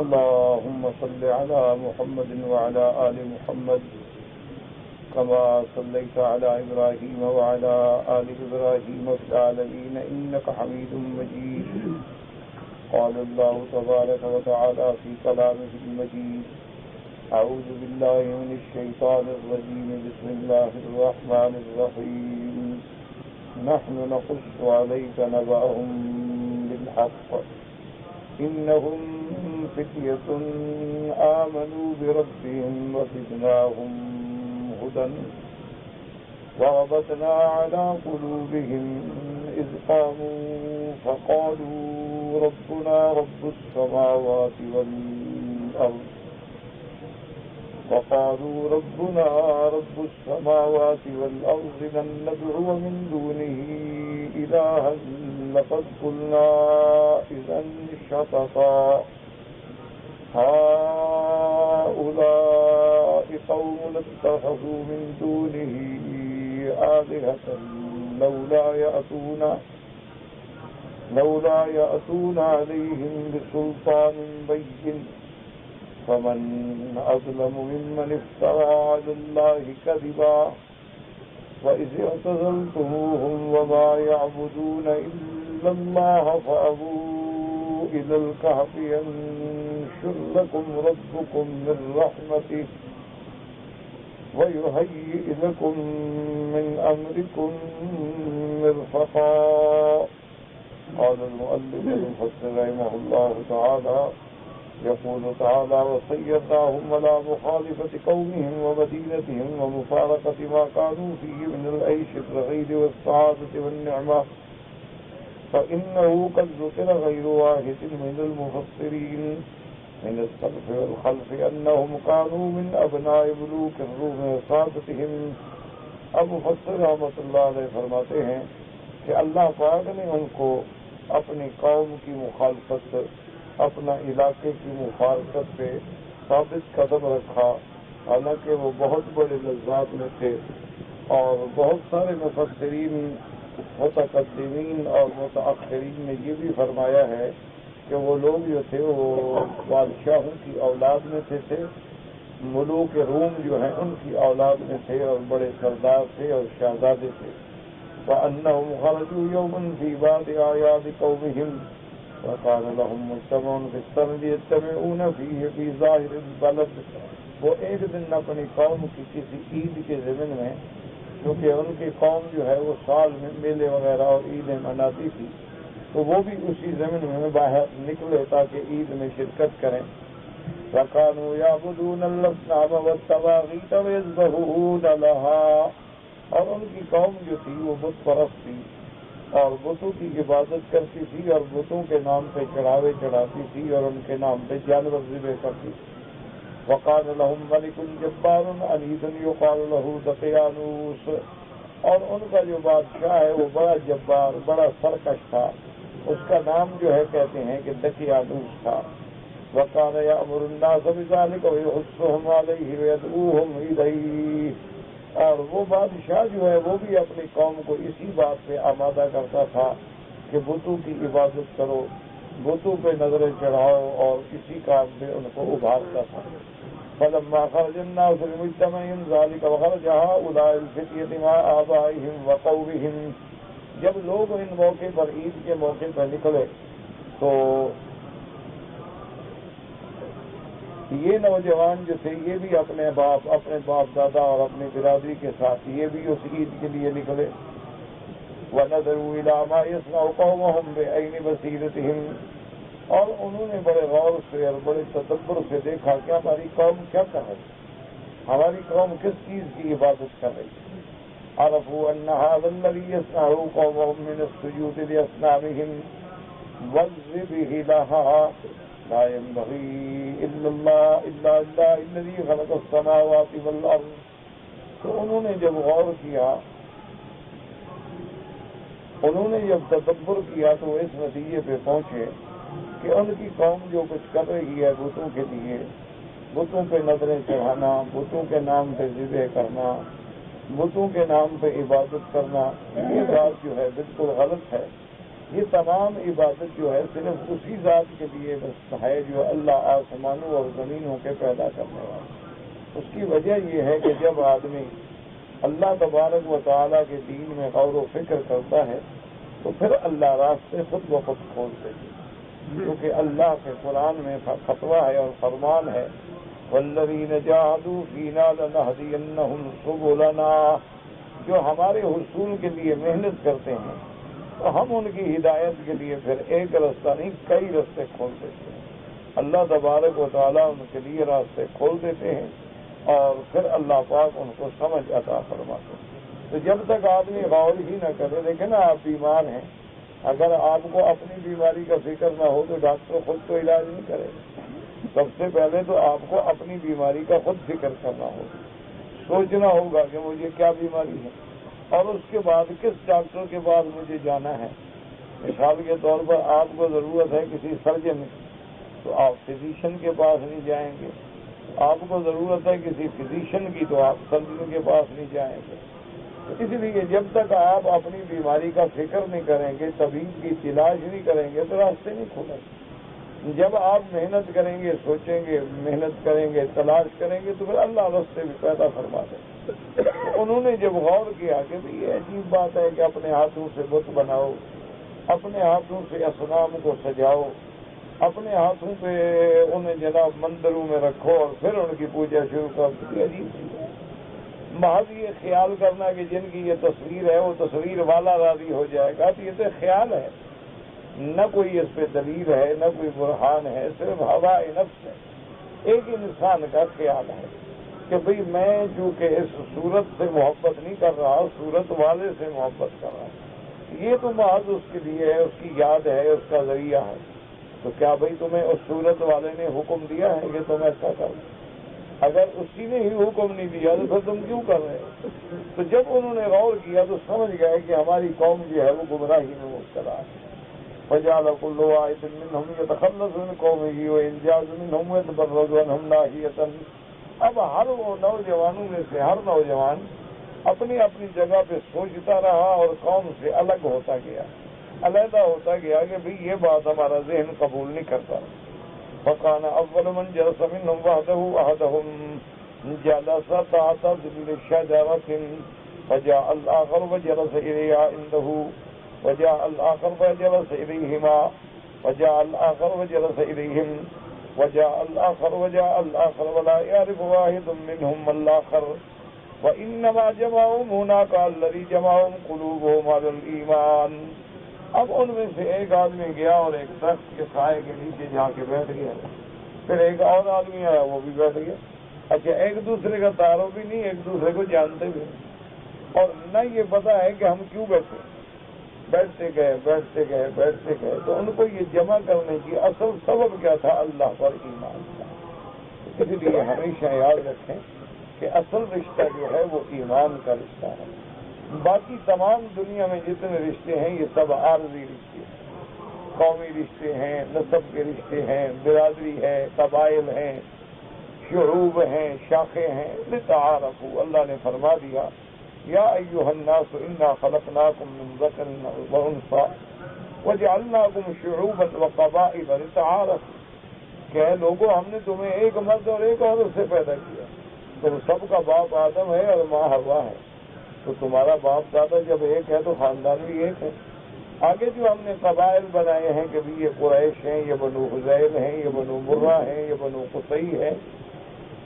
اللهم صل على محمد وعلى آل محمد كما صليت على إبراهيم وعلى آل إبراهيم في العالمين إنك حميد مجيد. قال الله تبارك وتعالى في كلامه المجيد: أعوذ بالله من الشيطان الرجيم. بسم الله الرحمن الرحيم. نحن نقص عليك نبأهم بالحق إنهم فتية آمنوا بربهم وزدناهم هدى وربطنا على قلوبهم إذ قاموا فقالوا ربنا رب السماوات والأرض لن ندعو من دونه إلها لقد قلنا إذا شططا هؤلاء قوم اتخذوا من دونه آلهة لولا يأتون عليهم بسلطان بين فمن أظلم ممن افترى على الله كذبا وإذ اعتزلتموهم وما يعبدون إلا الله فأووا إلى الكهف ينشر لكم ربكم من رحمته ويهيئ لكم من أمركم مرفقا. قال المؤلف المفسر رحمه الله تعالى: يقول تعالى: وصيرناهم على مخالفة قومهم ومدينتهم ومفارقة ما كانوا فيه من العيش الرغيد والسعادة والنعمة، فإنه قد ذكر غير واحد من المفسرين من السلف والخلف أنهم كانوا من أبناء ملوك الروم وسادتهم. اب مفسر رحمۃ اللہ علیہ فرماتے ہیں کہ اللہ پاک نے ان کو اپنی قوم کی مخالفت، اپنا علاقے کی مفارقت پہ ثابت قدم رکھا، حالانکہ وہ بہت بڑے لذات میں تھے. اور بہت سارے مفسرین متقدمین اور متاخرین نے یہ بھی فرمایا ہے کہ وہ لوگ جو تھے وہ بادشاہوں کی اولاد میں سے تھے، ملوک روم جو ہیں ان کی اولاد میں تھے اور بڑے سردار تھے اور شہزادے تھے. فَأَنَّهُمْ خَرَجُوا يَوْمًا فِي بَعْضِ أَعْيَادِ قَوْمِهِمْ وَكَانَ لَهُمْ مُجْتَمَعٌ فِي السَّنَةِ يَجْتَمِعُونَ فِيهِ فِي ظَاهِرِ الْبَلَدِ. وہ ایک دن اپنی قوم کی کسی عید کے ضمن میں، کیونکہ ان کی قوم جو ہے وہ سال میں میلے وغیرہ اور عیدیں مناتی تھی، تو وہ بھی اسی ضمن میں باہر نکلے تاکہ عید میں شرکت کریں. وَكَانُوا يَعْبُدُونَ الْأَصْنَامَ وَالطَّوَاغِيتَ وَيَذْبَحُونَ لَهَا. اور ان کی قوم جو تھی وہ بت پرست تھی اور بتوں کی عبادت کرتی تھی اور بتوں کے نام پہ چڑھاوے چڑھاتی تھی اور ان کے نام پہ جانور ذبح کرتی تھی. وَقَالَ لَهُمْ مَلِكٌ جَبَّارٌ عَنِيدٌ يُقَالُ لَهُ دَقْيَانُوسُ. اور ان کا جو بادشاہ ہے وہ بڑا جبار، بڑا سرکش تھا، اس کا نام جو ہے کہتے ہیں کہ دقیانوس تھا. وَكَانَ يَأْمُرُ النَّاسَ بِذَلِكَ وَيُحُثُّهُمْ عَلَيْهِ وَيَدْعُوهُمْ إِلَيْهِ. اور وہ بادشاہ جو ہے وہ بھی اپنی قوم کو اسی بات پہ آمادہ کرتا تھا کہ بتوں کی عبادت کرو، بتوں پہ نظریں چڑھاؤ، اور اسی کام پہ ان کو ابھارتا تھا. فَلَمَّا خَرَجَ النَّاسُ بِمُجْتَمَعٍ ذَلِكَ وَخَرَجَ هَؤُلَاءِ الْفِتْيَةُ مَعَ آبَائِهِمْ وَقَوْمِهِمْ. جب لوگ ان موقع پر عید کے موقع پر نکلے تو یہ نوجوان جو تھے یہ بھی اپنے باپ دادا اور اپنی برادری کے ساتھ یہ بھی اس عید کے لیے نکلے. وَنَظَرُوا إِلَىٰ مَا يَصْنَعُ قَوْمُهُمْ بِعَيْنِ بَصِيرَتِهِمْ. اور انہوں نے بڑے غور سے اور بڑے تدبر سے دیکھا کہ ہماری قوم کیا کر رہی، ہماری قوم کس چیز کی عبادت کر رہی. عَرَفُوا أَنَّ هَٰذَا الَّذِي يَصْنَعُهُ قَوْمُهُم مِّنَ السُّجُودِ لِأَصْنَامِهِمْ وَالذِّبْحِ لَهَا لا ينبغي إلا الله الذي خلق السماوات والأرض. تو انہوں نے جب غور کیا، انہوں نے جب تدبر کیا تو وہ اس نتیجے پہ پہنچے کہ ان کی قوم جو کچھ کر رہی ہے بتوں کے لیے، بتوں پہ نظریں چڑھانا، بتوں کے نام پہ ذبح کرنا، بتوں کے نام پہ عبادت کرنا، یہ بات جو ہے بالکل غلط ہے. یہ تمام عبادت جو ہے صرف اسی ذات کے لیے بس ہے جو اللہ آسمانوں اور زمینوں کے پیدا کرنے والا۔ اس کی وجہ یہ ہے کہ جب آدمی اللہ تبارک و تعالیٰ کے دین میں غور و فکر کرتا ہے تو پھر اللہ راستے خود بخود کھول دیتے ہیں، کیونکہ اللہ کے قرآن میں فتویٰ ہے اور فرمان ہے وَالَّذِينَ جَاهَدُوا فِينَا لَنَهْدِيَنَّهُمْ سُبُلَنَا، جو ہمارے حصول کے لیے محنت کرتے ہیں تو ہم ان کی ہدایت کے لیے پھر ایک رستہ نہیں کئی راستے کھول دیتے ہیں۔ اللہ تبارک و تعالیٰ ان کے لیے راستے کھول دیتے ہیں اور پھر اللہ پاک ان کو سمجھ عطا فرماتے ہیں۔ تو جب تک آدمی غور ہی نہ کرے، دیکھیں نا آپ بیمار ہیں، اگر آپ کو اپنی بیماری کا فکر نہ ہو تو ڈاکٹر خود تو علاج نہیں کرے گا۔ سب سے پہلے تو آپ کو اپنی بیماری کا خود فکر کرنا ہوگا، سوچنا ہوگا کہ مجھے کیا بیماری ہے اور اس کے بعد کس ڈاکٹر کے پاس مجھے جانا ہے۔ مثال کے طور پر آپ کو ضرورت ہے کسی سرجن کی تو آپ فزیشین کے پاس نہیں جائیں گے، آپ کو ضرورت ہے کسی فزیشین کی تو آپ سرجن کے پاس نہیں جائیں گے۔ اس لیے جب تک آپ اپنی بیماری کا فکر نہیں کریں گے، طبیب کی تلاش نہیں کریں گے تو راستے نہیں کھولیں گے۔ جب آپ محنت کریں گے، سوچیں گے، محنت کریں گے، تلاش کریں گے تو پھر اللہ راستے بھی پیدا فرما دیں گے۔ انہوں نے جب غور کیا کہ یہ عجیب بات ہے کہ اپنے ہاتھوں سے بت بناؤ، اپنے ہاتھوں سے اصنام کو سجاؤ، اپنے ہاتھوں پہ انہیں جناب مندروں میں رکھو اور پھر ان کی پوجا شروع کر، یہ عجیب چیز ہے۔ محض یہ خیال کرنا کہ جن کی یہ تصویر ہے وہ تصویر والا راضی ہو جائے گا تو یہ تو خیال ہے، نہ کوئی اس پہ دلیل ہے، نہ کوئی برہان ہے، صرف ہوائے نفس ہے، ایک انسان کا خیال ہے کہ بھئی میں چونکہ اس صورت سے محبت نہیں کر رہا، صورت والے سے محبت کر رہا ہوں، یہ تو محض اس کے لیے ہے، اس کی یاد ہے، اس کا ذریعہ ہے۔ تو کیا بھئی تمہیں اس صورت والے نے حکم دیا ہے کہ تم ایسا کرو؟ اگر اسی نے ہی حکم نہیں دیا تو پھر تم کیوں کر رہے ہو؟ تو جب انہوں نے غور کیا تو سمجھ گئے کہ ہماری قوم جو ہے وہ گمراہی میں مبتلا ہے۔ فَجَعَلَ كُلُّ وَاحِدٍ مِّنْهُمْ يَتَخَلَّصُ مِنْ قَوْمِهِ وَإِنْ مِنْهُمْ يَتَبَرَّأُ عَنْهُمْ نَاحِيَةً۔ اب ہر وہ نوجوانوں میں سے ہر نوجوان اپنی اپنی جگہ پہ سوچتا رہا اور قوم سے الگ ہوتا گیا، علیحدہ ہوتا گیا کہ بھئی یہ بات ہمارا ذہن قبول نہیں کرتا۔ فَكَانَ أَوَّلُ مَنْ جَلَسَ مِنْهُمْ وَحْدَهُ أَحَدُهُمْ جَلَسَ تَحْتَ ظِلِّ شَجَرَةٍ فَجَاءَ الْآخَرُ فَجَلَسَ إِلَيْهَا عِنْدَهُ وجاء الآخر فجلس إليهما وجاء الآخر فجلس إليهم وجاء الآخر ولا يعرف واحد منهم الآخر وإنما جمعهم هناك الذي جمعهم قلوبهم على الإيمان۔ اب ان میں سے ایک آدمی گیا اور ایک درخت کے سائے کے نیچے جا کے بیٹھ گیا، پھر ایک اور آدمی آیا وہ بھی بیٹھ گیا۔ اچھا، ایک دوسرے کا تعارف بھی نہیں، ایک دوسرے کو جانتے بھی نہیں اور نہ یہ پتا ہے کہ ہم کیوں بیٹھے، بیٹھتے گئے تو ان کو یہ جمع کرنے کی اصل سبب کیا تھا؟ اللہ پر ایمان تھا۔ اس لیے ہمیشہ یاد رکھیں کہ اصل رشتہ جو ہے وہ ایمان کا رشتہ ہے۔ باقی تمام دنیا میں جتنے رشتے ہیں یہ سب عارضی رشتے ہیں، قومی رشتے ہیں، نسب کے رشتے ہیں، برادری ہے، قبائل ہیں، شعوب ہیں، شاخیں ہیں، لتعارفوا۔ اللہ نے فرما دیا یا ایھا الناس انا خلقناکم من ذکر وانثى وجعلناکم شعوبا وقبائل لتعارفوا، کہ لوگوں ہم نے تمہیں ایک مرد اور ایک عورت سے پیدا کیا، تم سب کا باپ آدم ہے اور ماں حوا ہے، تو تمہارا باپ دادا جب ایک ہے تو خاندان بھی ایک ہے۔ آگے جو ہم نے قبائل بنائے ہیں کہ بھی یہ قریش ہیں، یہ بنو حذیل ہیں، یہ بنو مرہ ہیں، یہ بنو قصی ہے،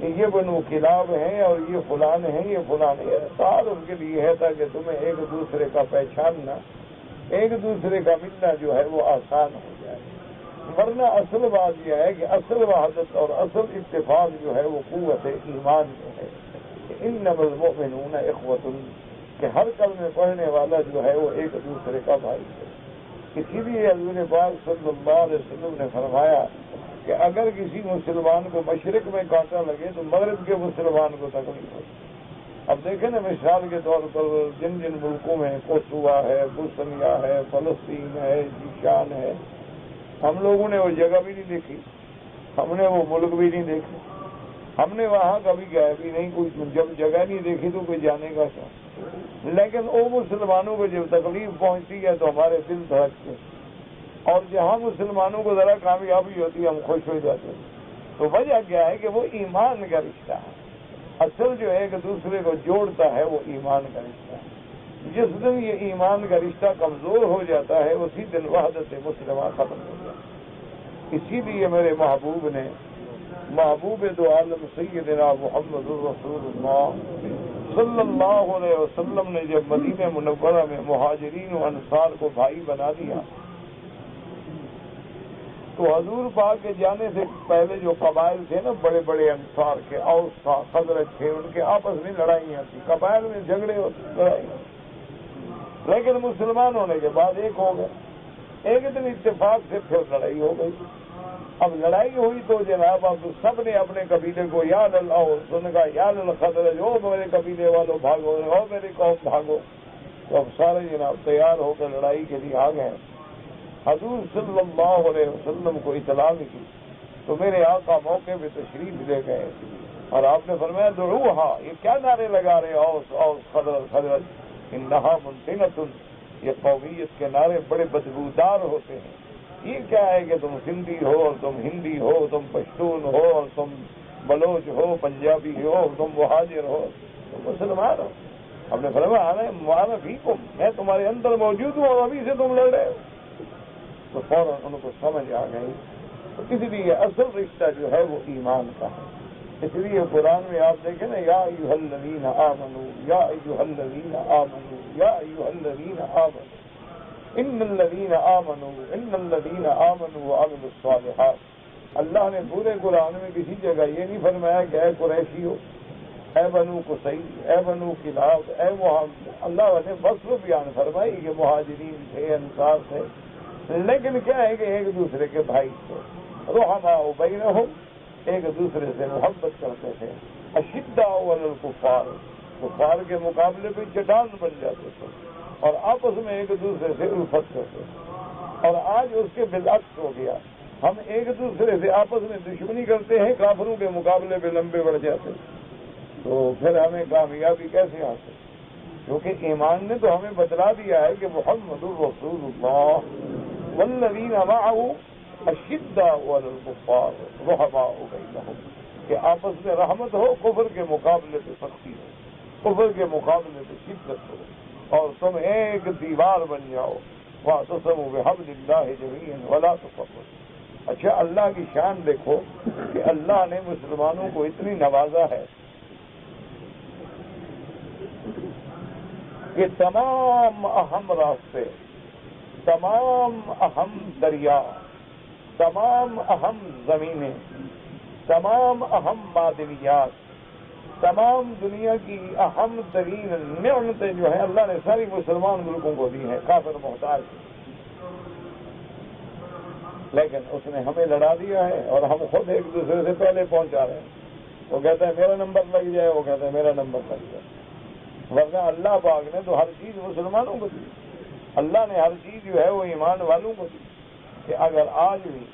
یہ بنو کلاب ہیں اور یہ فلان ہیں، یہ فلان ہے، سال ان کے لیے ہے تاکہ تمہیں ایک دوسرے کا پہچاننا، ایک دوسرے کا ملنا جو ہے وہ آسان ہو جائے۔ ورنہ اصل بات یہ ہے کہ اصل وحدت اور اصل اتفاق جو ہے وہ قوت ایمان میں ہے۔ انما المؤمنون اخوۃ، کہ ہر کلمہ پڑھنے والا جو ہے وہ ایک دوسرے کا بھائی ہے۔ اسی لیے حضور پاک صلی اللہ علیہ وسلم نے فرمایا کہ اگر کسی مسلمان کو مشرق میں کانٹا لگے تو مغرب کے مسلمان کو تکلیف ہوتی۔ اب دیکھیں نا، مثال کے طور پر جن جن ملکوں میں کوسووا ہے، بوسنیا ہے، فلسطین ہے، جیشان ہے، ہم لوگوں نے وہ جگہ بھی نہیں دیکھی، ہم نے وہ ملک بھی نہیں دیکھے، ہم نے وہاں کبھی گئے بھی نہیں، کوئی جب جگہ نہیں دیکھی تو کوئی جانے کا کیا۔ لیکن وہ مسلمانوں کو جب تکلیف پہنچتی ہے تو ہمارے دل دھڑکتے ہیں، اور جہاں مسلمانوں کو ذرا کامیابی ہوتی ہے ہم خوش ہو جاتے ہیں۔ تو وجہ کیا ہے کہ وہ ایمان کا رشتہ ہے، اصل جو ایک دوسرے کو جوڑتا ہے وہ ایمان کا رشتہ ہے۔ جس دن یہ ایمان کا رشتہ کمزور ہو جاتا ہے اسی دن وحدت مسلمہ ختم ہو جاتا ہے۔ اسی لیے میرے محبوب نے، محبوب دو عالم سیدنا محمد الرسول اللہ صلی اللہ علیہ وسلم نے جب مدینہ منورہ میں مہاجرین و انصار کو بھائی بنا دیا تو حضور پاک کے جانے سے پہلے جو قبائل تھے نا بڑے بڑے انصار کے، اوس تھا، خزرج تھے، ان کے آپس میں لڑائیاں تھیں، قبائل میں جھگڑے ہوتے، لیکن مسلمان ہونے کے بعد ایک ہو گئے۔ ایک دن اتفاق سے پھر لڑائی ہو گئی۔ اب لڑائی ہوئی تو جناب اب سب نے اپنے قبیلے کو یا للہ کا یا للخزرج، او میرے قبیلے والوں بھاگو، او میری قوم بھاگو۔ تو اب سارے جناب تیار ہو کر لڑائی کے لیے آ گئے۔ حضور صلی اللہ علیہ وسلم کو اطلاع ملی تو میرے آقا موقع پہ تشریف لے گئے اور آپ نے فرمایا دعوہا، یہ کیا نعرے لگا رہے اوس اوس خزرج، انہا منتنۃ، یہ قومیت کے نعرے بڑے بدبودار ہوتے ہیں۔ یہ کیا ہے کہ تم سندھی ہو اور تم ہندی ہو، تم پشتون ہو اور تم بلوچ ہو، پنجابی ہو، تم مہاجر ہو، تم مسلمان ہو۔ ہم نے فرمایا انا فیکم، میں تمہارے اندر موجود ہوں اور ابھی سے تم لڑ رہے ہو۔ تو فوراً ان کو سمجھ آ گئی۔ تو اس لیے اصل رشتہ جو ہے وہ ایمان کا ہے۔ اس لیے قرآن میں آپ دیکھیں نا، یا ایھا الذین آمنوا، یا ایھا الذین آمنوا، یا ایھا الذین آمنوا، ان الذین آمنوا وعملوا الصالحات۔ اللہ نے پورے قرآن میں کسی جگہ یہ نہیں فرمایا کہ اے قریشی ہو، اے بنو قصی، اے بنو کلاب، اے محمد۔ اللہ نے وصف بیان فرمائی کہ مہاجرین تھے، انصار تھے، لیکن کیا ہے کہ ایک دوسرے کے بھائی تھے، رحماء بینہم، ایک دوسرے سے محبت کرتے تھے، اشداء علی الکفار، کفار کے مقابلے پہ چٹان بن جاتے تھے اور آپس میں ایک دوسرے سے الفت کرتے تھے۔ اور آج اس کے بالعکس ہو گیا، ہم ایک دوسرے سے آپس میں دشمنی کرتے ہیں، کافروں کے مقابلے پہ لمبے بڑھ جاتے ہیں، تو پھر ہمیں کامیابی کیسے حاصل؟ کیونکہ ایمان نے تو ہمیں بتلا دیا ہے کہ محمد الرسول اللہ والذین معہ اشداء علی الکفار رحماء بینہم، کہ آپس میں رحمت ہو، کفر کے مقابلے پہ سختی ہو، کفر کے مقابلے پہ شدت ہو، اور تم ایک دیوار بن جاؤ، واعتصموا بحبل اللہ جمیعا ولا تفرقوا۔ اچھا، اللہ کی شان دیکھو کہ اللہ نے مسلمانوں کو اتنی نوازا ہے کہ تمام اہم راستے، تمام اہم دریا، تمام اہم زمینیں، تمام اہم معدنیات، تمام دنیا کی اہم ترین نعمتیں جو ہیں اللہ نے ساری مسلمان ملکوں کو دی ہیں، کافر محتاج، لیکن اس نے ہمیں لڑا دیا ہے اور ہم خود ایک دوسرے سے پہلے پہنچا رہے ہیں۔ وہ کہتا ہے میرا نمبر لگ جائے، وہ کہتا ہے میرا نمبر لگ جائے، ورنہ اللہ پاک نے تو ہر چیز مسلمانوں کو دی، اللہ نے ہر چیز جو ہے وہ ایمان والوں کو دی، کہ اگر آج بھی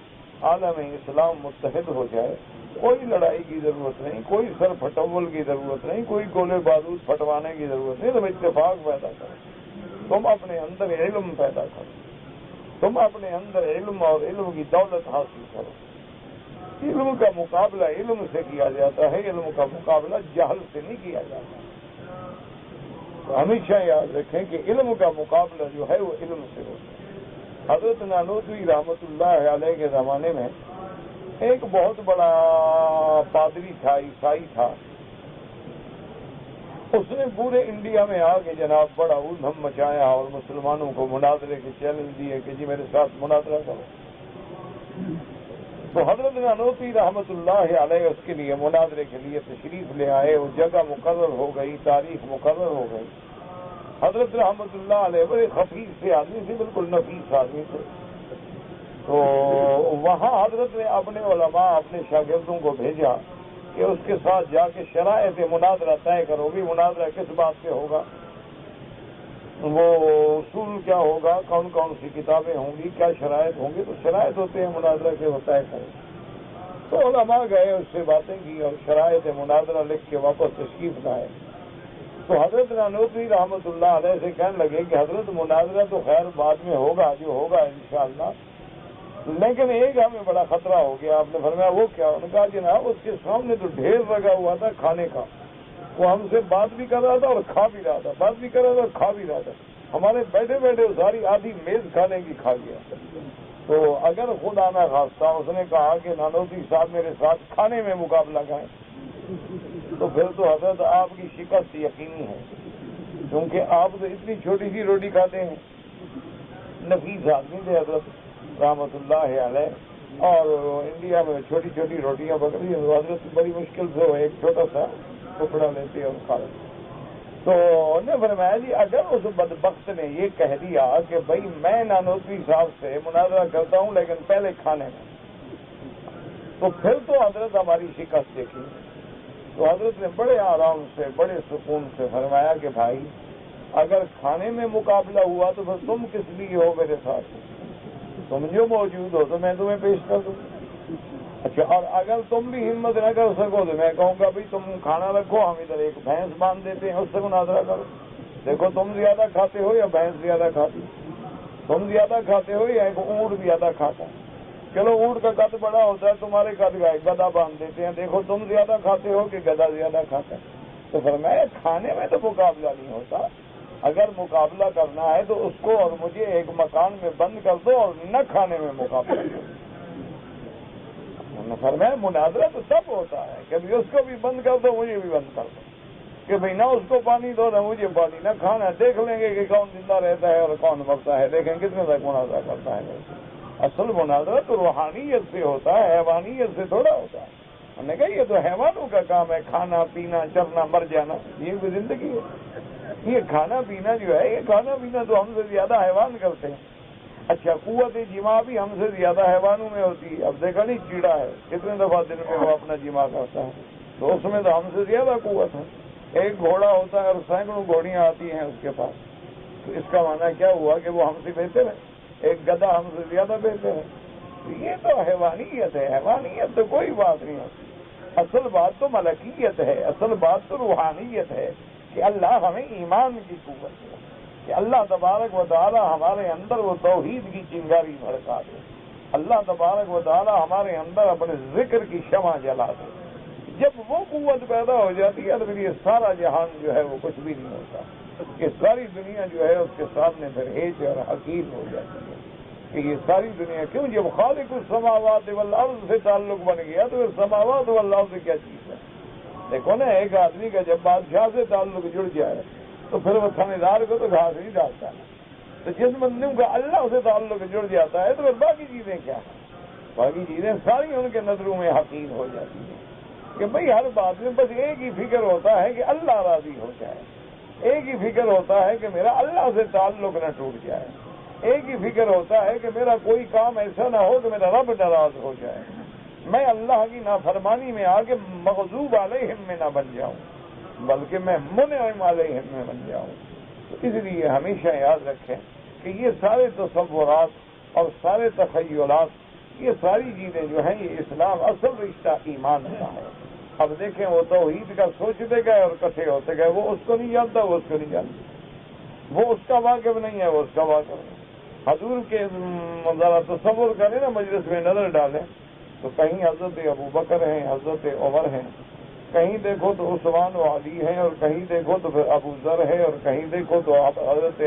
عالم اسلام متحد ہو جائے، کوئی لڑائی کی ضرورت نہیں، کوئی سر پھٹول کی ضرورت نہیں، کوئی گولے بارود پھٹوانے کی ضرورت نہیں، تم اتفاق پیدا کرو، تم اپنے اندر علم پیدا کرو، تم اپنے اندر علم اور علم کی دولت حاصل کرو۔ علم کا مقابلہ علم سے کیا جاتا ہے، علم کا مقابلہ جہل سے نہیں کیا جاتا۔ تو ہمیشہ یاد رکھیں کہ علم کا مقابلہ جو ہے وہ علم سے ہوتا ہے۔ حضرت نانوتوی رحمت اللہ علیہ کے زمانے میں ایک بہت بڑا پادری تھا، عیسائی تھا، اس نے پورے انڈیا میں آ کے جناب بڑا ادھم مچایا اور مسلمانوں کو مناظرے کے چیلنج دیے کہ جی میرے ساتھ مناظرہ کرو۔ تو حضرت نانوتوی رحمت اللہ علیہ اس کے لیے مناظرے کے لیے تشریف لے آئے، وہ جگہ مقرر ہو گئی، تاریخ مقرر ہو گئی۔ حضرت رحمت اللہ علیہ بڑے خفیف سے آدمی تھے، بالکل نفیس آدمی تھے، تو وہاں حضرت نے اپنے علماء، اپنے شاگردوں کو بھیجا کہ اس کے ساتھ جا کے شرائط مناظرہ طے کرو گی، مناظرہ کس بات پہ ہوگا، وہ اصول کیا ہوگا، کون کون سی کتابیں ہوں گی، کیا شرائط ہوں گی، تو شرائط ہوتے ہیں مناظرہ کے، وہ طے کریں۔ تو علماء گئے، اس سے باتیں کی اور شرائط مناظرہ لکھ کے واپس تشریف لائے۔ تو حضرت نانوتوی رحمۃ اللہ علیہ سے کہنے لگے کہ حضرت مناظرہ تو خیر بعد میں ہوگا، جو ہوگا انشاءاللہ، لیکن ایک ہمیں بڑا خطرہ ہو گیا۔ آپ نے فرمایا وہ کیا؟ انہوں نے کہا جناب اس کے سامنے تو ڈھیر لگا ہوا تھا کھانے کا، وہ ہم سے بات بھی کر رہا تھا اور کھا بھی رہا تھا، بات بھی کر رہا تھا اور کھا بھی رہا تھا، ہمارے بیٹھے بیٹھے ساری آدھی میز کھانے کی کھا گیا۔ تو اگر خدا نہ خواستہ اس نے کہا کہ نانوتوی صاحب میرے ساتھ کھانے میں مقابلہ کریں، تو پھر تو حضرت آپ کی شکست یقینی ہے، کیونکہ آپ تو اتنی چھوٹی سی روٹی کھاتے ہیں۔ نفیس آدمی تھے حضرت رحمۃ اللہ علیہ، اور انڈیا میں چھوٹی چھوٹی روٹیاں پکڑی، حضرت بڑی مشکل سے وہ ایک چھوٹا سا ٹکڑا لیتے اور کھا لیتے۔ تو انہوں نے فرمایا جی اگر اس بدبخت نے یہ کہہ دیا کہ بھائی میں نانوتوی صاحب سے مناظرہ کرتا ہوں لیکن پہلے کھانے میں، تو پھر تو حضرت ہماری شکست دیکھی۔ تو حضرت نے بڑے آرام سے بڑے سکون سے فرمایا کہ بھائی اگر کھانے میں مقابلہ ہوا تو پھر تم کس لیے ہو میرے ساتھ؟ تم جو موجود ہو تو میں تمہیں پیش کر دوں۔ اچھا، اور اگر تم بھی ہمت نہ کر سکو تو میں کہوں گا بھائی تم کھانا رکھو، ہم ادھر ایک بھینس باندھ دیتے ہیں، اس سے مناظرہ کرو، دیکھو تم زیادہ کھاتے ہو یا بھینس زیادہ کھاتی، تم زیادہ کھاتے ہو یا ایک اونٹ زیادہ کھاتا ہے۔ چلو اونٹ کا قد بڑا ہوتا ہے، تمہارے قد کا گدھا باندھ دیتے ہیں، دیکھو تم زیادہ کھاتے ہو کہ گدھا زیادہ کھاتا ہے۔ تو فرمایا کھانے میں تو مقابلہ نہیں ہوتا، اگر مقابلہ کرنا ہے تو اس کو اور مجھے ایک مکان میں بند کر دو اور نہ کھانے میں مقابلہ کرو۔ فرمایا مناظرہ تو تب ہوتا ہے کہ اس کو بھی بند کر دو مجھے بھی بند کر دو، کہ بھئی نہ اس کو پانی دو نہ مجھے پانی، نہ کھانا، دیکھ لیں گے کہ کون زندہ رہتا ہے اور کون مرتا ہے، دیکھیں کتنے تک مناظرہ کرتا ہے۔ اصل مناظرہ تو روحانیت سے ہوتا ہے، حیوانیت سے تھوڑا ہوتا ہے۔ ہم نے کہا یہ تو حیوانوں کا کام ہے، کھانا پینا چرنا مر جانا، یہ کوئی زندگی ہے؟ یہ کھانا پینا جو ہے، یہ کھانا پینا تو ہم سے زیادہ حیوان کرتے ہیں۔ اچھا، قوت جماع بھی ہم سے زیادہ حیوانوں میں ہوتی ہے۔ اب دیکھا نہیں چیڑا ہے کتنے دفعہ دن میں وہ اپنا جماع کرتا ہے، تو اس میں تو ہم سے زیادہ قوت ہے۔ ایک گھوڑا ہوتا ہے اور سینکڑوں گھوڑیاں آتی ہیں اس کے پاس، تو اس کا معنی کیا ہوا کہ وہ ہم سے بہتر ہے؟ ایک گدھا ہم سے زیادہ بہتر ہے؟ یہ تو حیوانیت ہے، حیوانیت تو کوئی بات نہیں ہوتی۔ اصل بات تو ملکیت ہے، اصل بات تو روحانیت ہے کہ اللہ ہمیں ایمان کی قوت دے، کہ اللہ تبارک و تعالی ہمارے اندر وہ توحید کی چنگاری بھڑکا دے، اللہ تبارک و تعالی ہمارے اندر اپنے ذکر کی شمع جلا دے۔ جب وہ قوت پیدا ہو جاتی ہے تو پھر یہ سارا جہان جو ہے وہ کچھ بھی نہیں ہوتا، کہ ساری دنیا جو ہے اس کے سامنے پھر ہیچ اور حقیر ہو جاتی ہے کہ یہ ساری دنیا کیوں؟ جب خالق السماوات والارض سے تعلق بن گیا تو پھر سماوات والارض کیا چیز ہے؟ دیکھو نا، ایک آدمی کا جب بادشاہ سے تعلق جڑ جائے تو پھر وہ تھنے دار کو تو گھاس نہیں ڈالتا ہے، تو جس بندوں کا اللہ سے تعلق جڑ جاتا ہے تو پھر باقی چیزیں کیا ہیں؟ باقی چیزیں ساری ان کے نظروں میں حقیر ہو جاتی ہیں کہ بھئی ہر بات میں بس ایک ہی فکر ہوتا ہے کہ اللہ راضی ہو جائے، ایک ہی فکر ہوتا ہے کہ میرا اللہ سے تعلق نہ ٹوٹ جائے، ایک ہی فکر ہوتا ہے کہ میرا کوئی کام ایسا نہ ہو کہ میرا رب ناراض ہو جائے، میں اللہ کی نافرمانی میں آ کے مغضوب علیہم میں نہ بن جاؤں بلکہ میں منعم علیہم میں بن جاؤں۔ تو اس لیے ہمیشہ یاد رکھیں کہ یہ سارے تصورات اور سارے تخیلات، یہ ساری چیزیں جو ہیں یہ اسلام اصل رشتہ ایمان کا ہے۔ اب دیکھیں وہ توحید کا سوچتے گئے اور کٹھے ہوتے گئے، وہ اس کو نہیں جانتا، وہ اس کو نہیں جانتا، وہ اس کا واقف نہیں ہے، وہ اس کا واقف نہیں۔ حضور کے ذرا تصور کریں نا، مجلس میں نظر ڈالیں تو کہیں حضرت ابو بکر ہیں، حضرت عمر ہیں، کہیں دیکھو تو عثمان و علی ہیں، اور کہیں دیکھو تو پھر ابو ذر ہے، اور کہیں دیکھو تو حضرت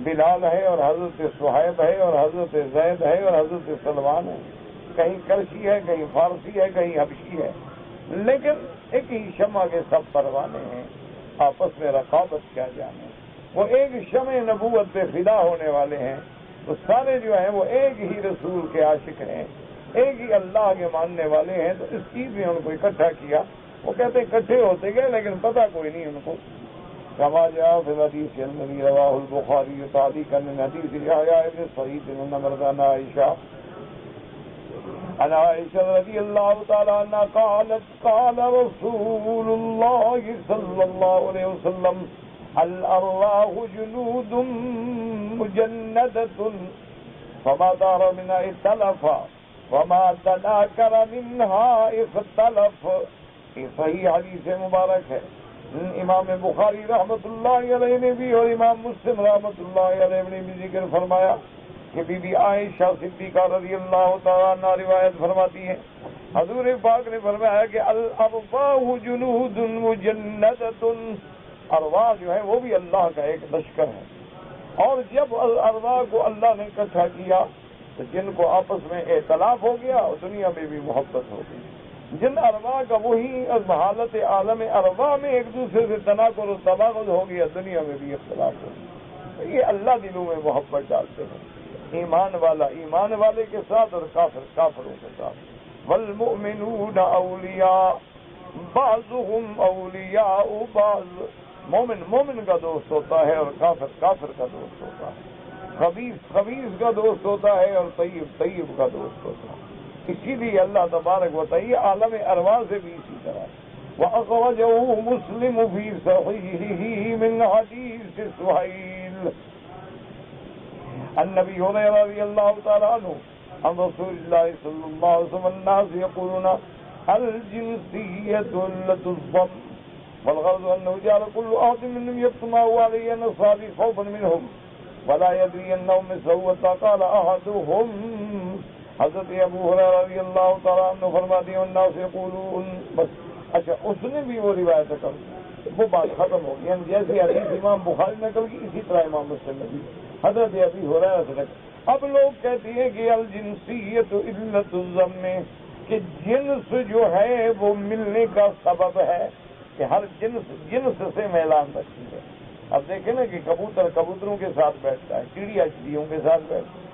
بلال ہے، اور حضرت صہیب ہے، اور حضرت زید ہے، اور حضرت سلمان ہے، کہیں کرشی ہے، کہیں فارسی ہے، کہیں حبشی ہے، لیکن ایک ہی شمع کے سب پروانے ہیں، آپس میں رقابت کیا جانے، وہ ایک شمع نبوت پہ فدا ہونے والے ہیں، تو سارے جو ہیں وہ ایک ہی رسول کے عاشق ہیں، ایک ہی اللہ کے ماننے والے ہیں۔ تو اس چیز میں ان کو اکٹھا کیا، وہ کہتے اکٹھے ہوتے گئے لیکن پتہ کوئی نہیں ان کو۔ کما جاء فی الحدیث الذی رواہ البخاری تعلیقا من حدیث یحییٰ بن سعید بن مردان عائشہ عن عائشہ رضی اللہ تعالی عنہا قالت قال رسول اللہ صلی اللہ علیہ وسلم الارواح جنود مجندۃ فما دار منها ائتلف وما تناکر منها اختلف۔ یہ صحیح حدیث مبارک ہے امام بخاری رحمۃ اللہ علیہ نے بھی اور امام مسلم رحمۃ اللہ علیہ نے بھی ذکر فرمایا کہ بی بی عائشہ صدیقہ رضی اللہ تعالیٰ عنہ روایت فرماتی ہے، حضور پاک نے فرمایا کہ الارواح جنود مجندۃ، ارواح جو ہے وہ بھی اللہ کا ایک لشکر ہے، اور جب الارواح کو اللہ نے اکٹھا کیا تو جن کو آپس میں اختلاف ہو گیا اور دنیا میں بھی محبت ہو گئی، جن ارواح کا وہی حالت عالم ارواح میں ایک دوسرے سے تناقض و تباغض ہو گیا، دنیا میں بھی اختلاف ہو گیا۔ یہ اللہ دلوں میں محبت ڈالتے ہیں، ایمان والا ایمان والے کے ساتھ اور کافر کافروں کے ساتھ۔ والمؤمنون اولیاء بعضهم اولیاء بعض، مومن مومن کا دوست ہوتا ہے اور کافر کافر کا دوست ہوتا ہے، خبیث خبیث کا دوست ہوتا ہے اور طیب طیب کا دوست ہوتا ہے۔ اسی لیے اللہ تبارک و تعالی عالم ارواح سے بھی اسی طرح وَأَخْرَجَهُ مُسْلِمُ فِي صَحِيحِهِ مِنْ حَدِيثِ سُهَيْلٍ النبي هريرة رضي الله تعالى عنه عن رسول الله صلى الله عليه وسلم الناس يقولون الجنسية لتظلم والغرض أنه جعل كل أحد منهم يكتم علي نصابي خوفا منهم ولا يدري أنهم مسوة قال أحدهم حضرت ابو ہریرہ رضی اللہ تعالیٰ عنہ فرماتے ہیں الناس یقولون، بس اچھا اس نے بھی وہ روایت کر وہ بات ختم ہو گئی، جیسے حدیث امام بخاری نقل کی اسی طرح امام مسلم نے بھی حضرت ابو ہریرہ سے نقل۔ اب لوگ کہتے ہیں کہ الجنسیت علت الضم، کہ جنس جو ہے وہ ملنے کا سبب ہے، کہ ہر جنس سے میلان رکھتی ہے۔ اب دیکھیں نا کہ کبوتر کبوتروں کے ساتھ بیٹھتا ہے، چڑیا چڑیوں کے ساتھ بیٹھتا ہے،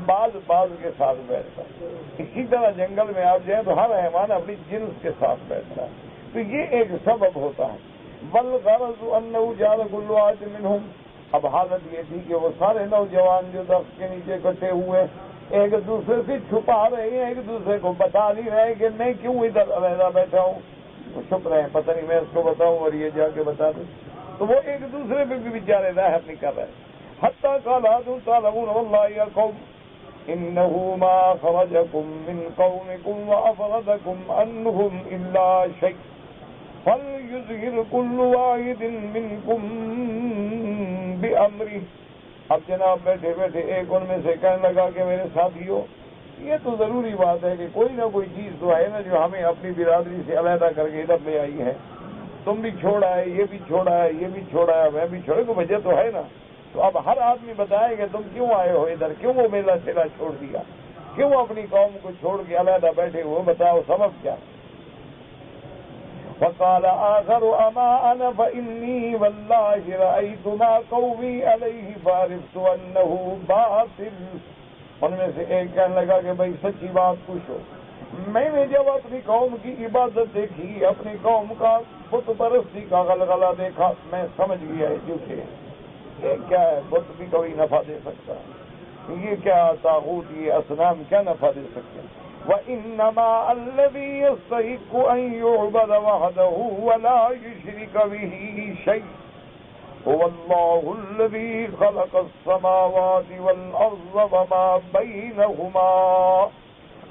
باز باز کے ساتھ بیٹھتا ہے، اسی طرح جنگل میں آپ جائیں تو ہر حیوان اپنی جنس کے ساتھ بیٹھتا ہے، تو یہ ایک سبب ہوتا ہے۔ والغرض انه جعل كل واحد منهم، اب حالت یہ تھی کہ وہ سارے نوجوان جو درخت کے نیچے اکٹھے ہوئے ایک دوسرے سے چھپا رہے ہیں، ایک دوسرے کو بتا نہیں رہے کہ میں کیوں ادھر علیحدہ بیٹھا ہوں، وہ چھپ رہے ہیں، پتہ نہیں میں اس کو بتاؤں اور یہ جا کے بتا دوں، تو وہ ایک دوسرے پہ بھی بیچارے ظاہر نہیں کر رہے۔ حتى قال هذا تعلمون والله يا قوم إنه ما خرجكم من قومكم وأفردكم عنهم إلا شيء فليظهر كل واحد منكم بأمره۔ اب جناب بیٹھے بیٹھے ایک ان میں سے کہنے لگا کہ میرے ساتھیوں، یہ تو ضروری بات ہے کہ کوئی نہ کوئی چیز تو ہے نا جو ہمیں اپنی برادری سے علیحدہ کر کے ادھر لے آئی ہے، تم بھی چھوڑا ہے، یہ بھی چھوڑا ہے، یہ بھی چھوڑا ہے، میں بھی چھوڑے، کو وجہ تو ہے نا۔ تو اب ہر آدمی بتائے کہ تم کیوں آئے ہو ادھر، کیوں وہ میلہ ٹھیلا چھوڑ دیا، کیوں اپنی قوم کو چھوڑ کے علیحدہ بیٹھے ہوئے، بتاؤ سبب کیا۔ وقال آخر اما انا فإني والله رأيت ما قومي عليه فعرفت انه باطل۔ ان میں سے ایک کہنے لگا کہ بھائی سچی بات پوچھو، میں نے جب اپنی قوم کی عبادت دیکھی، اپنی قوم کا بت پرستی کا غلغلہ دیکھا، میں سمجھ گیا ہے جھوٹے، یہ کیا ہے، بت بھی کوئی نفع دے سکتا ہے، یہ کیا طاغوت، یہ اصنام کیا نفع دے سکتے ہیں۔ وَإِنَّمَا الَّذِي يَسْتَحِقُّ أَن يُعْبَدَ وَحْدَهُ وَلَا يُشْرِكَ بِهِ شَيْءٌ هُوَ اللَّهُ الَّذِي خَلَقَ السَّمَاوَاتِ وَالْأَرْضَ وَمَا بَيْنَهُمَا۔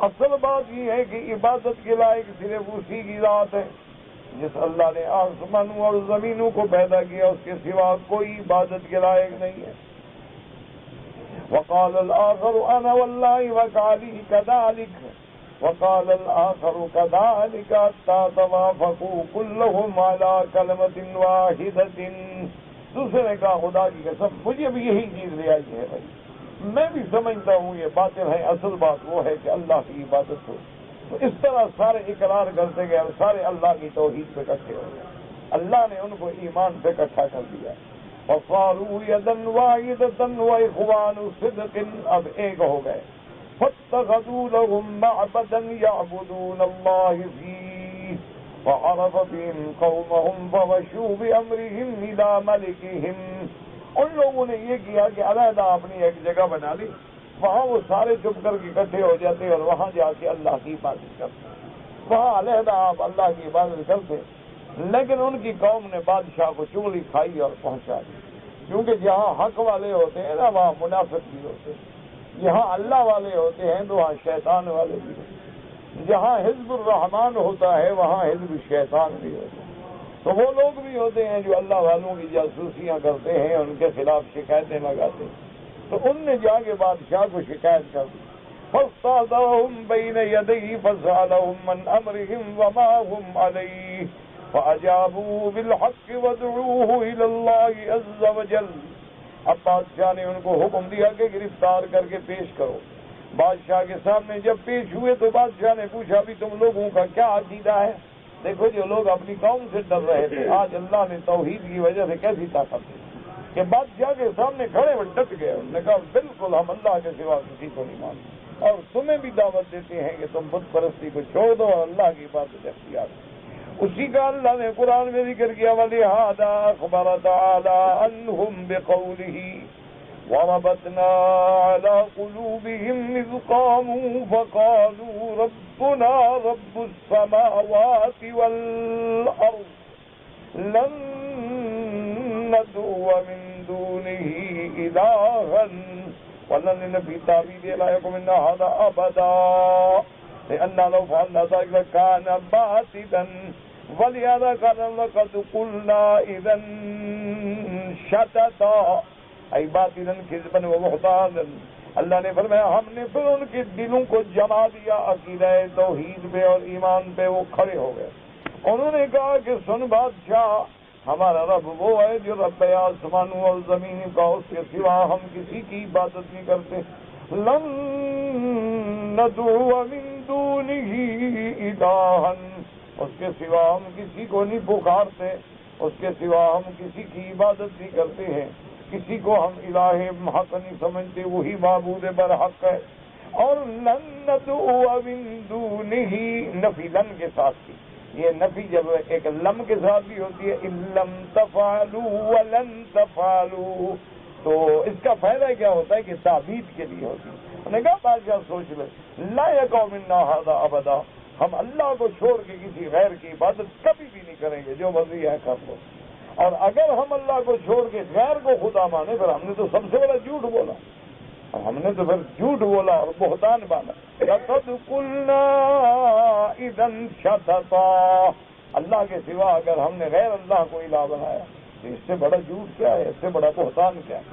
اصل بات یہ ہے کہ عبادت کے لائق صرف اسی کی ذات ہے جس اللہ نے آسمانوں اور زمینوں کو پیدا کیا، اس کے سوا کوئی عبادت کے لائق نہیں ہے۔ وقال الآخر انا والله وقالي كذلك وقال الآخر كذلك حتى توافقوا كلهم على كلمة واحدة۔ دوسرے نے کہا خدا کی قسم مجھے بھی یہی چیز لے آئی ہے بھائی، میں بھی سمجھتا ہوں یہ باطل ہے، اصل بات وہ ہے کہ اللہ کی عبادت ہو۔ تو اس طرح سارے اقرار کرتے گئے اور سارے اللہ کی توحید پہ اکٹھے ہو گئے، اللہ نے ان کو ایمان پہ اکٹھا کر دیا۔ وصاروا يدا واحدة وإخوان صدق، اب ایک ہو گئے۔ فاتخذوا لهم معبدا يعبدون الله فيه وعرف بهم قومهم فمشوا بأمرهم إلى ملكهم۔ ان لوگوں نے یہ کیا کہ علیحدہ اپنی ایک جگہ بنا لی، وہاں وہ سارے چپ کر کے اکٹھے ہو جاتے اور وہاں جا کے اللہ کی عبادت کرتے، وہاں علیحدہ آپ اللہ کی عبادت کرتے، لیکن ان کی قوم نے بادشاہ کو چغلی کھائی اور پہنچا دی، کیونکہ جہاں حق والے ہوتے ہیں نا وہاں منافق بھی ہوتے ہیں، جہاں اللہ والے ہوتے ہیں تو وہاں شیطان والے بھی ہوتے ہیں، جہاں حزب الرحمان ہوتا ہے وہاں حزب الشیطان بھی ہوتا ہے۔ تو وہ لوگ بھی ہوتے ہیں جو اللہ والوں کی جاسوسیاں کرتے ہیں، ان کے خلاف شکایتیں لگاتے ہیں. تو ان نے جا کے بادشاہ کو شکایت کر دی. فاستعذرهم بين يديه فسألهم من أمرهم وما هم عليه فأجابوا بالحق وادعوه إلى الله عز وجل. اب بادشاہ نے ان کو حکم دیا کہ گرفتار کر کے پیش کرو. بادشاہ کے سامنے جب پیش ہوئے تو بادشاہ نے پوچھا بھی تم لوگوں کا کیا عقیدہ ہے؟ دیکھو جو لوگ اپنی قوم سے ڈر رہے تھے، آج اللہ نے توحید کی وجہ سے کیسی طاقت دی کہ بادشاہ کے سامنے کھڑے ہوئے ڈٹ گئے. انہوں نے کہا بالکل ہم اللہ کے سوا کسی کو نہیں مانتے، اور تمہیں بھی دعوت دیتے ہیں کہ تم بت پرستی کو چھوڑ دو اور اللہ کی عبادت اختیار کرو. اسی کا اللہ نے قرآن میں ذکر کیا وَلِهَذَا أَخْبَرَ تَعَالَىٰ عَنْهُمْ بِقَوْلِهِ وَرَبَطْنَا عَلَىٰ قُلُوبِهِمْ إِذْ قَامُوا فَقَالُوا رَبُّنَا رَبُّ السَّمَاوَاتِ وَالْأَرْضِ لَن نَّدْعُوَ مِن دُونِهِ إِلَٰهًا وَلَن فِي تَأْوِيلِهِ لَا يَكُونُ مِنْ هَٰذَا أَبَدًا لِأَنَّا لَوْ فَعَلْنَا ذَٰلِكَ كَانَ بَاطِلًا وَلِهَٰذَا قَالَ لَقَدْ قُلْنَا إِذًا شَطَطًا أَيْ بَاطِلًا كِذْبًا وَبُهْتَانًا. اللہ نے فرمایا ہم نے پھر ان کے دلوں کو جما دیا عقیدہ توحید پہ اور ایمان پہ، وہ کھڑے ہو گئے. انہوں نے کہا کہ سن بادشاہ، ہمارا رب وہ ہے جو رب آسمانوں اور زمین کا، اس کے سوا ہم کسی کی عبادت نہیں کرتے. لن ندعو من دونه الہا، اس کے سوا ہم کسی کو نہیں پکارتے، اس کے سوا ہم کسی کی عبادت نہیں کرتے ہیں، کسی کو ہم الہ حق نہیں سمجھتے، وہی معبود برحق ہے. اور لن ندعو من دونه، نفی لن کے ساتھ کی، یہ نفی جب ایک لم کے ساتھ بھی ہوتی ہے، ان لم تفعلوا ولن تفعلوا، تو اس کا فائدہ کیا ہوتا ہے کہ تعبید کے لیے ہوتی ہے. انہوں نے کہا بادشاہ سوچ لے، لا یقوم منا ھذا ابدا، ہم اللہ کو چھوڑ کے کسی غیر کی عبادت کبھی بھی نہیں کریں گے، جو مرضی ہے کر لو. اور اگر ہم اللہ کو چھوڑ کے غیر کو خدا مانے، پھر ہم نے تو سب سے بڑا جھوٹ بولا، ہم نے تو پھر جھوٹ بولا اور بہتان بانا. لقد قلنا اذا شططا، اللہ کے سوا اگر ہم نے غیر اللہ کو الہ بنایا تو اس سے بڑا جھوٹ کیا ہے، اس سے بڑا بہتان کیا ہے.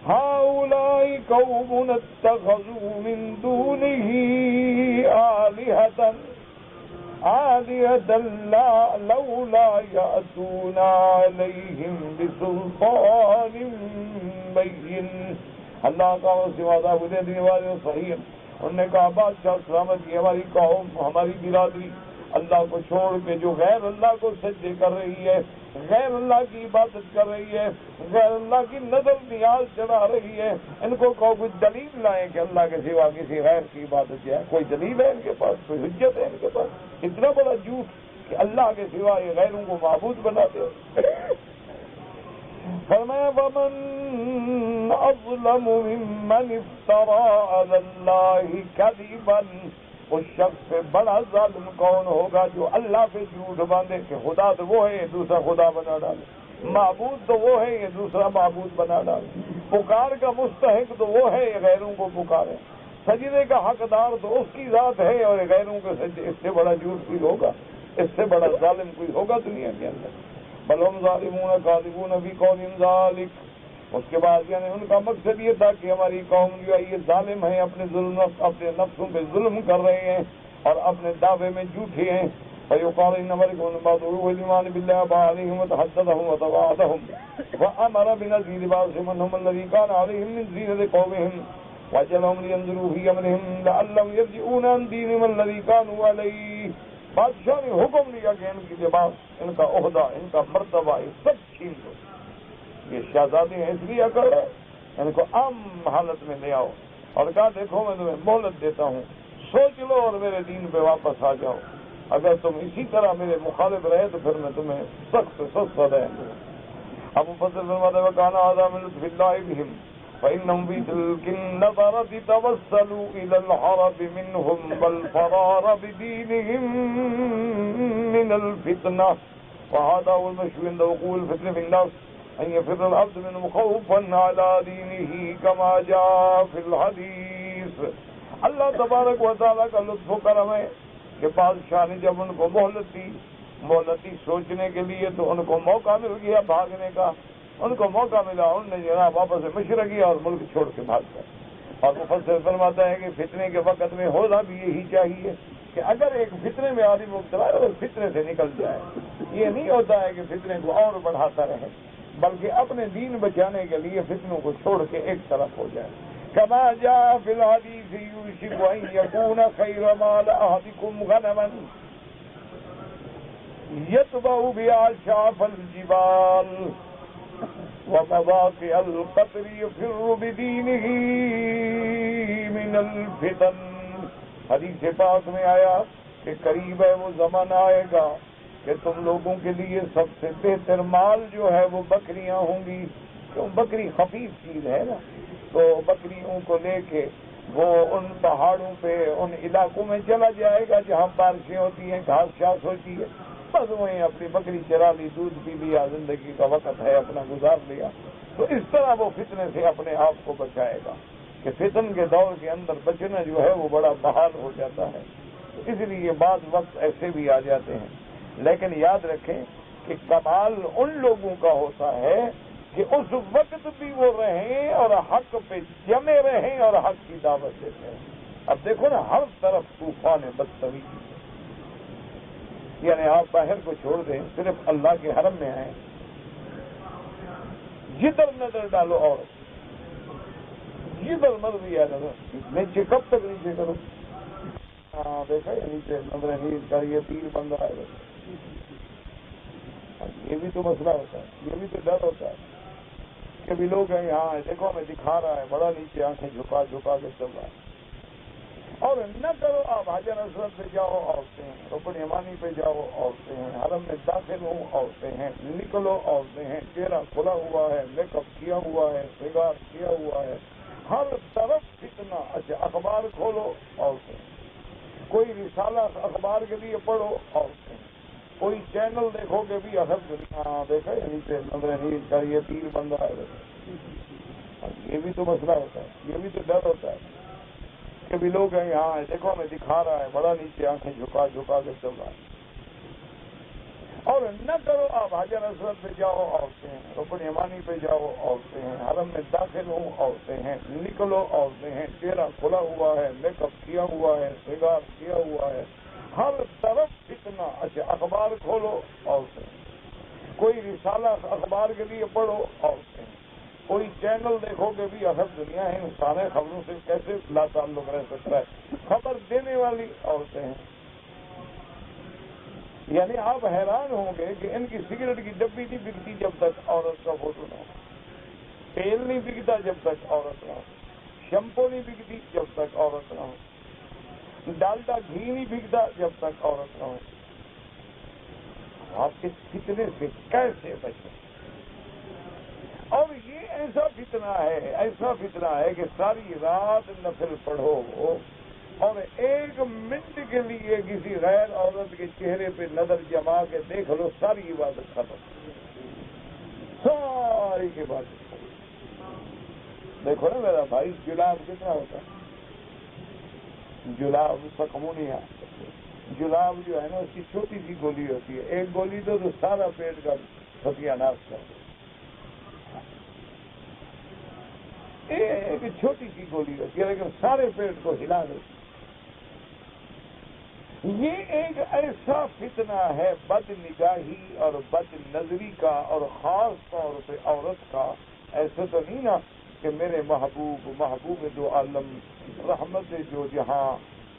هؤلاء قوم اتخذوا من دونه آلهة لولا يأتون عليهم بسلطان بين. اللہ کا سوا دعوت دینے والے صحیح. انہوں نے کہا بادشاہ سلامت، یہ ہماری قوم، ہماری برادری اللہ کو چھوڑ کے جو غیر اللہ کو سجدے کر رہی ہے، غیر اللہ کی عبادت کر رہی ہے، غیر اللہ کی نظر نیاز چڑھا رہی ہے، ان کو کوئی دلیل لائیں کہ اللہ کے سوا کسی غیر کی عبادت کیا ہے. کوئی دلیل ہے ان کے پاس، کوئی حجت ہے ان کے پاس؟ اتنا بڑا جھوٹ کہ اللہ کے سوا یہ غیروں کو معبود بناتے ہیں. فرمایا وَمَنْ أَظْلَمُ مِمَّنِ افْتَرَىٰ عَلَى اللَّهِ كَذِبًا، اس شخص سے بڑا ظالم کون ہوگا جو اللہ پہ جھوٹ باندھے کہ خدا تو وہ ہے یہ دوسرا خدا بنا ڈالے، معبود تو وہ ہے یہ دوسرا معبود بنا ڈالے، پکار کا مستحق تو وہ ہے یہ غیروں کو پکارے، سجدے کا حقدار تو اس کی ذات ہے اور غیروں کے سجدے. اس سے بڑا جھوٹ کوئی ہوگا، اس سے بڑا ظالم کوئی ہوگا دنیا کے اندر. بل ہم ظالمون کاذبون فی قولہم ذالک. اس کے بعد یعنی ان کا مقصد یہ تھا کہ ہماری قوم جو ہے یہ ظالم ہیں، اپنے نفسوں پہ ظلم کر رہے ہیں اور اپنے دعوے میں جھوٹے ہیں. فیقال انما لكم بعض الايمان بالله بعضهم وتحدثهم وتواعدهم وامر بنزيل بعضهم انهم الذي كان عليهم من زينة قومهم وجعلهم لينظروا في امرهم لعلهم يرجعون عن دينهم الذي كانوا عليه. بادشاہ نے حکم دیا کہ ان کی لباس، ان کا عہدہ، ان کا مرتبہ یہ سب چھین دو. یہ شہزادی ہیں اس لیے اکڑ ہے، ان کو عام حالت میں لے آؤ اور کہا دیکھو میں تمہیں مہلت دیتا ہوں، سوچ لو اور میرے دین پہ واپس آ جاؤ. اگر تم اسی طرح میرے مخالف رہے تو پھر میں تمہیں سخت سزا دیں گے. ابو فضل فرماتے ہیں وکان هذا من لطف الله بهم فإنهم في تلك النظرة توسلوا إلى الهرب منهم والفرار بدينهم من الفتنة. وهذا هو المشهور عند وقوع الفتنة في الناس أن يفر العبد منهم خوفا على دينه كما جاء في الحديث. اللہ تبارک و تعالیٰ کا لطف و کرم ہے کہ بادشاہ نے جب ان کو مہلت دی مولتی سوچنے کے لیے تو ان کو موقع مل گیا بھاگنے کا، ان کو موقع ملا، ان نے جناب واپس سے مشورہ کیا اور ملک چھوڑ کے بھاگ گئے۔ اور مفسر فرماتا ہے کہ فتنے کے وقت میں ہونا بھی یہی چاہیے کہ اگر ایک فتنے میں آدمی مبتلا ہے تو فتنے سے نکل جائے، یہ نہیں ہوتا ہے کہ فتنے کو اور بڑھاتا رہے، بلکہ اپنے دین بچانے کے لیے فتنوں کو چھوڑ کے ایک طرف ہو جائے۔ كما جاء في الحديث يوشك أن يكون خير مال أحدكم غنما يتبع بها شعف الجبال ومواقع القطر يفر بدينه من الفتن۔ حدیث پاک میں آیا کہ قریب ہے وہ زمانہ آئے گا کہ تم لوگوں کے لیے سب سے بہتر مال جو ہے وہ بکریاں ہوں گی، کیوں بکری خفیف چیز ہے نا، تو بکریوں کو لے کے وہ ان پہاڑوں پہ ان علاقوں میں چلا جائے گا جہاں بارشیں ہوتی ہیں، گھاس شاس ہوتی ہے، بس وہیں اپنی بکری چرا لی، دودھ پی لیا، زندگی کا وقت ہے اپنا گزار لیا۔ تو اس طرح وہ فتنے سے اپنے آپ کو بچائے گا کہ فتن کے دور کے اندر بچنا جو ہے وہ بڑا بحال ہو جاتا ہے۔ تو اس لیے بعض وقت ایسے بھی آ جاتے ہیں، لیکن یاد رکھیں کہ کمال ان لوگوں کا ہوتا ہے کہ اس وقت بھی وہ رہیں اور حق پہ جمے رہیں اور حق کی دعوت دیتے ہیں۔ اب دیکھو نا، ہر طرف طوفان بدتمیزی، یعنی آپ باہر کو چھوڑ دیں، صرف اللہ کے حرم میں آئیں، جدھر نظر ڈالو اور جدھر مرضی ہے نظر، نیچے کب تک نیچے کرو؟ ہاں دیکھا یہ نیچے نظر نیز کر یہ تیر بن رہا ہے، یہ بھی تو مسئلہ ہوتا ہے، یہ بھی تو ڈر ہوتا ہے۔ کبھی لوگ ہیں یہاں دیکھو ہمیں دکھا رہا ہے، بڑا نیچے آنکھیں جھکا جھکا کے چل رہا ہے۔ اور نہ کرو آپ حجر اسود پہ جاؤ، عورتیں ہیں، رکن یمانی پہ جاؤ، عورتیں ہیں، حرم میں داخل ہو، عورتیں ہیں، نکلو، عورتیں ہیں، چہرہ کھلا ہوا ہے، میک اپ کیا ہوا ہے، سگار کیا ہوا ہے، ہر طرف فتنہ۔ اچھا اخبار کھولو، عورتیں، کوئی رسالہ اخبار کے لیے پڑھو، عورتیں، کوئی چینل دیکھو گے بھی دنیا دیکھا یہ نیچے نظر نیز کر یہ تیر بن رہا ہے، یہ بھی تو مسئلہ ہوتا ہے، یہ بھی تو ڈر ہوتا ہے۔ کبھی لوگ ہیں یہاں دیکھو ہمیں دکھا رہا ہے، بڑا نیچے آنکھیں جھکا جھکا کے چل رہا ہے۔ اور نہ کرو آپ حجر اسود پہ جاؤ، عورتیں ہیں، رکن یمانی پہ جاؤ، عورتیں ہیں، حرم میں داخل ہو، عورتیں ہیں، نکلو، عورتیں ہیں، چہرہ کھلا ہوا ہے، میک اپ کیا ہوا ہے، سگار کیا ہوا ہے، ہر طرف فتنہ۔ اچھا اخبار کھولو، عورتیں، کوئی رسالہ اخبار کے لیے پڑھو، عورتیں، کوئی چینل دیکھو گے بھی دنیا ہے، انسان ہے، خبروں سے کیسے لا تعلق رہ سکتا ہے، خبر دینے والی عورتیں ہیں۔ یعنی آپ حیران ہوں گے کہ ان کی سگریٹ کی ڈبی نہیں بکتی جب تک عورت کا فوٹو نہ ہو، تیل نہیں بکتا جب تک عورت نہ ہو، شیمپو نہیں بکتی جب تک عورت نہ ہو، ڈالڈا گھی نہیں بکتا جب تک عورت نہ ہو۔ آپ کے فتنے سے کیسے بچیں؟ اور یہ ایسا فتنہ ہے کہ ساری رات نفل پڑھو اور 1 منٹ کے لیے کسی غیر عورت کے چہرے پہ نظر جما کے دیکھ لو، ساری عبادت ختم، ساری عبادت ختم۔ دیکھو نا میرا بھائی، جلاب کتنا ہوتا ہے؟ جلاب سکمونیا، جلاب جو ہے نا اس کی چھوٹی سی گولی ہوتی ہے، ایک گولی تو سارا پیٹ کا ستیہ ناش کر دے، ایک چھوٹی سی گولی ہوتی ہے لیکن سارے پیٹ کو ہلا دیتی۔ یہ ایک ایسا فتنہ ہے بد نگاہی اور بد نظری کا، اور خاص طور پہ عورت کا۔ ایسے تو نہیں نا کہ میرے محبوب دو عالم، رحمت جو جہاں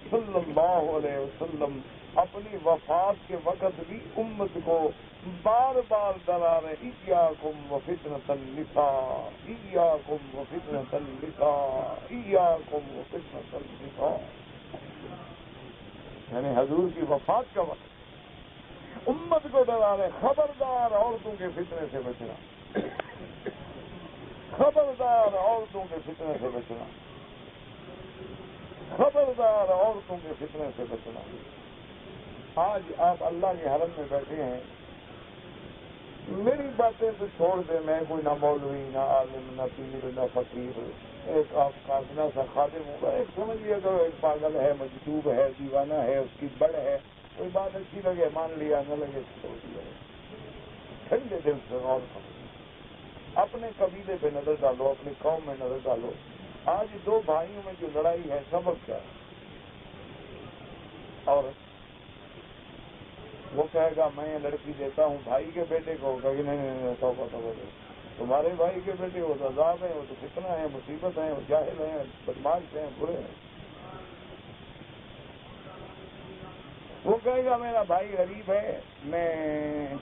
صلی اللہ علیہ وسلم اپنی وفات کے وقت بھی امت کو بار بار ڈرا رہے، ایاکم وفتنۃ النساء، ایاکم وفتنۃ النساء، ایاکم وفتنۃ النساء۔ یعنی حضور کی وفات کا وقت امت کو ڈرا رہے، خبردار عورتوں کے فتنے سے بچنا، خبردار عورتوں کے فتنے سے بچنا، خبردار عورتوں کے فتنے سے بچنا۔ آج آپ اللہ کے حرم میں بیٹھے ہیں، میری باتیں تو چھوڑ دیں، میں کوئی نہ مولوی، نہ عالم، نہ پیر، نہ فقیر، ایک آپ کافنا سا خادم ہوگا، ایک سمجھ لیا کرو ایک پاگل ہے، مجذوب ہے، دیوانہ ہے، اس کی بڑھ ہے، کوئی بات اچھی لگے مان لیا، نہ لگے چھوڑ دیا، ٹھنڈے دل سے غور کرو، اپنے قبیلے پہ نظر ڈالو، اپنی قوم میں نظر ڈالو. آج دو بھائیوں میں جو لڑائی ہے سبب کیا ہے؟ اور وہ کہے گا میں لڑکی دیتا ہوں بھائی کے بیٹے کو، کہے گا نہیں توبہ تمہارے بھائی کے بیٹے وہ تو عذاب ہیں، وہ تو فتنہ ہیں، مصیبت ہیں، وہ جاہل ہیں، بدماش ہیں، برے ہیں. وہ کہے گا میرا بھائی غریب ہے، میں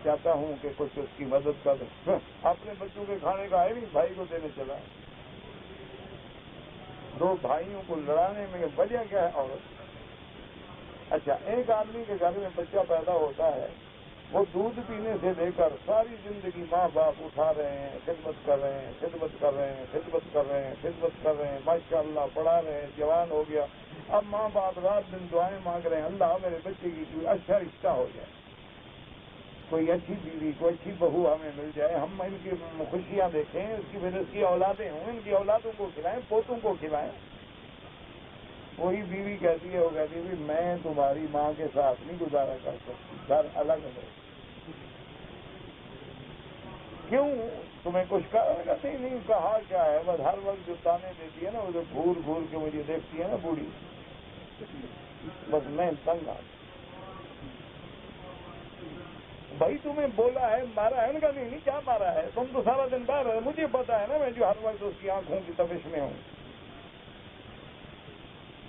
چاہتا ہوں کہ کچھ اس کی مدد کر دیں. اپنے بچوں کے کھانے کا ہے نہیں، بھائی کو دینے چلا. دو بھائیوں کو لڑانے میں وجہ کیا ہے؟ عورت. اچھا، ایک آدمی کے گھر میں بچہ پیدا ہوتا ہے، وہ دودھ پینے سے لے کر ساری زندگی ماں باپ اٹھا رہے ہیں، خدمت کر رہے ہیں، خدمت کر رہے ہیں، خدمت کر رہے ہیں، خدمت کر رہے ہیں، ماشاء اللہ پڑھا رہے ہیں، جوان ہو گیا. اب ماں باپ رات دن دعائیں مانگ رہے ہیں، اللہ میرے بچے کی کوئی اچھا رشتہ ہو جائے، کوئی اچھی بیوی، کوئی اچھی بہو ہمیں مل جائے، ہم ان کی خوشیاں دیکھیں، اس کی وجہ سے اولادیں ہوں، ان کی اولادوں کو کھلائیں، پوتوں کو کھلائیں. وہی بیوی کہتی ہے، وہ کہتی ہے میں تمہاری ماں کے ساتھ نہیں گزارا کر سکتی، گھر الگ ہے. کیوں تمہیں کچھ کہا؟ نہیں کہا کیا ہے، بس ہر وقت جو تانے دیتی ہے نا، وہ جو گھور گھور کے مجھے دیکھتی ہے نا بوڑھی، بس میں تنگ آ. بھائی تمہیں بولا ہے مارا ہے؟ ان کا نہیں کیا مارا ہے، تم تو سارا دن باہر ہے، مجھے پتا ہے نا، میں جو ہر وقت اس کی آنکھوں کی تپش میں ہوں.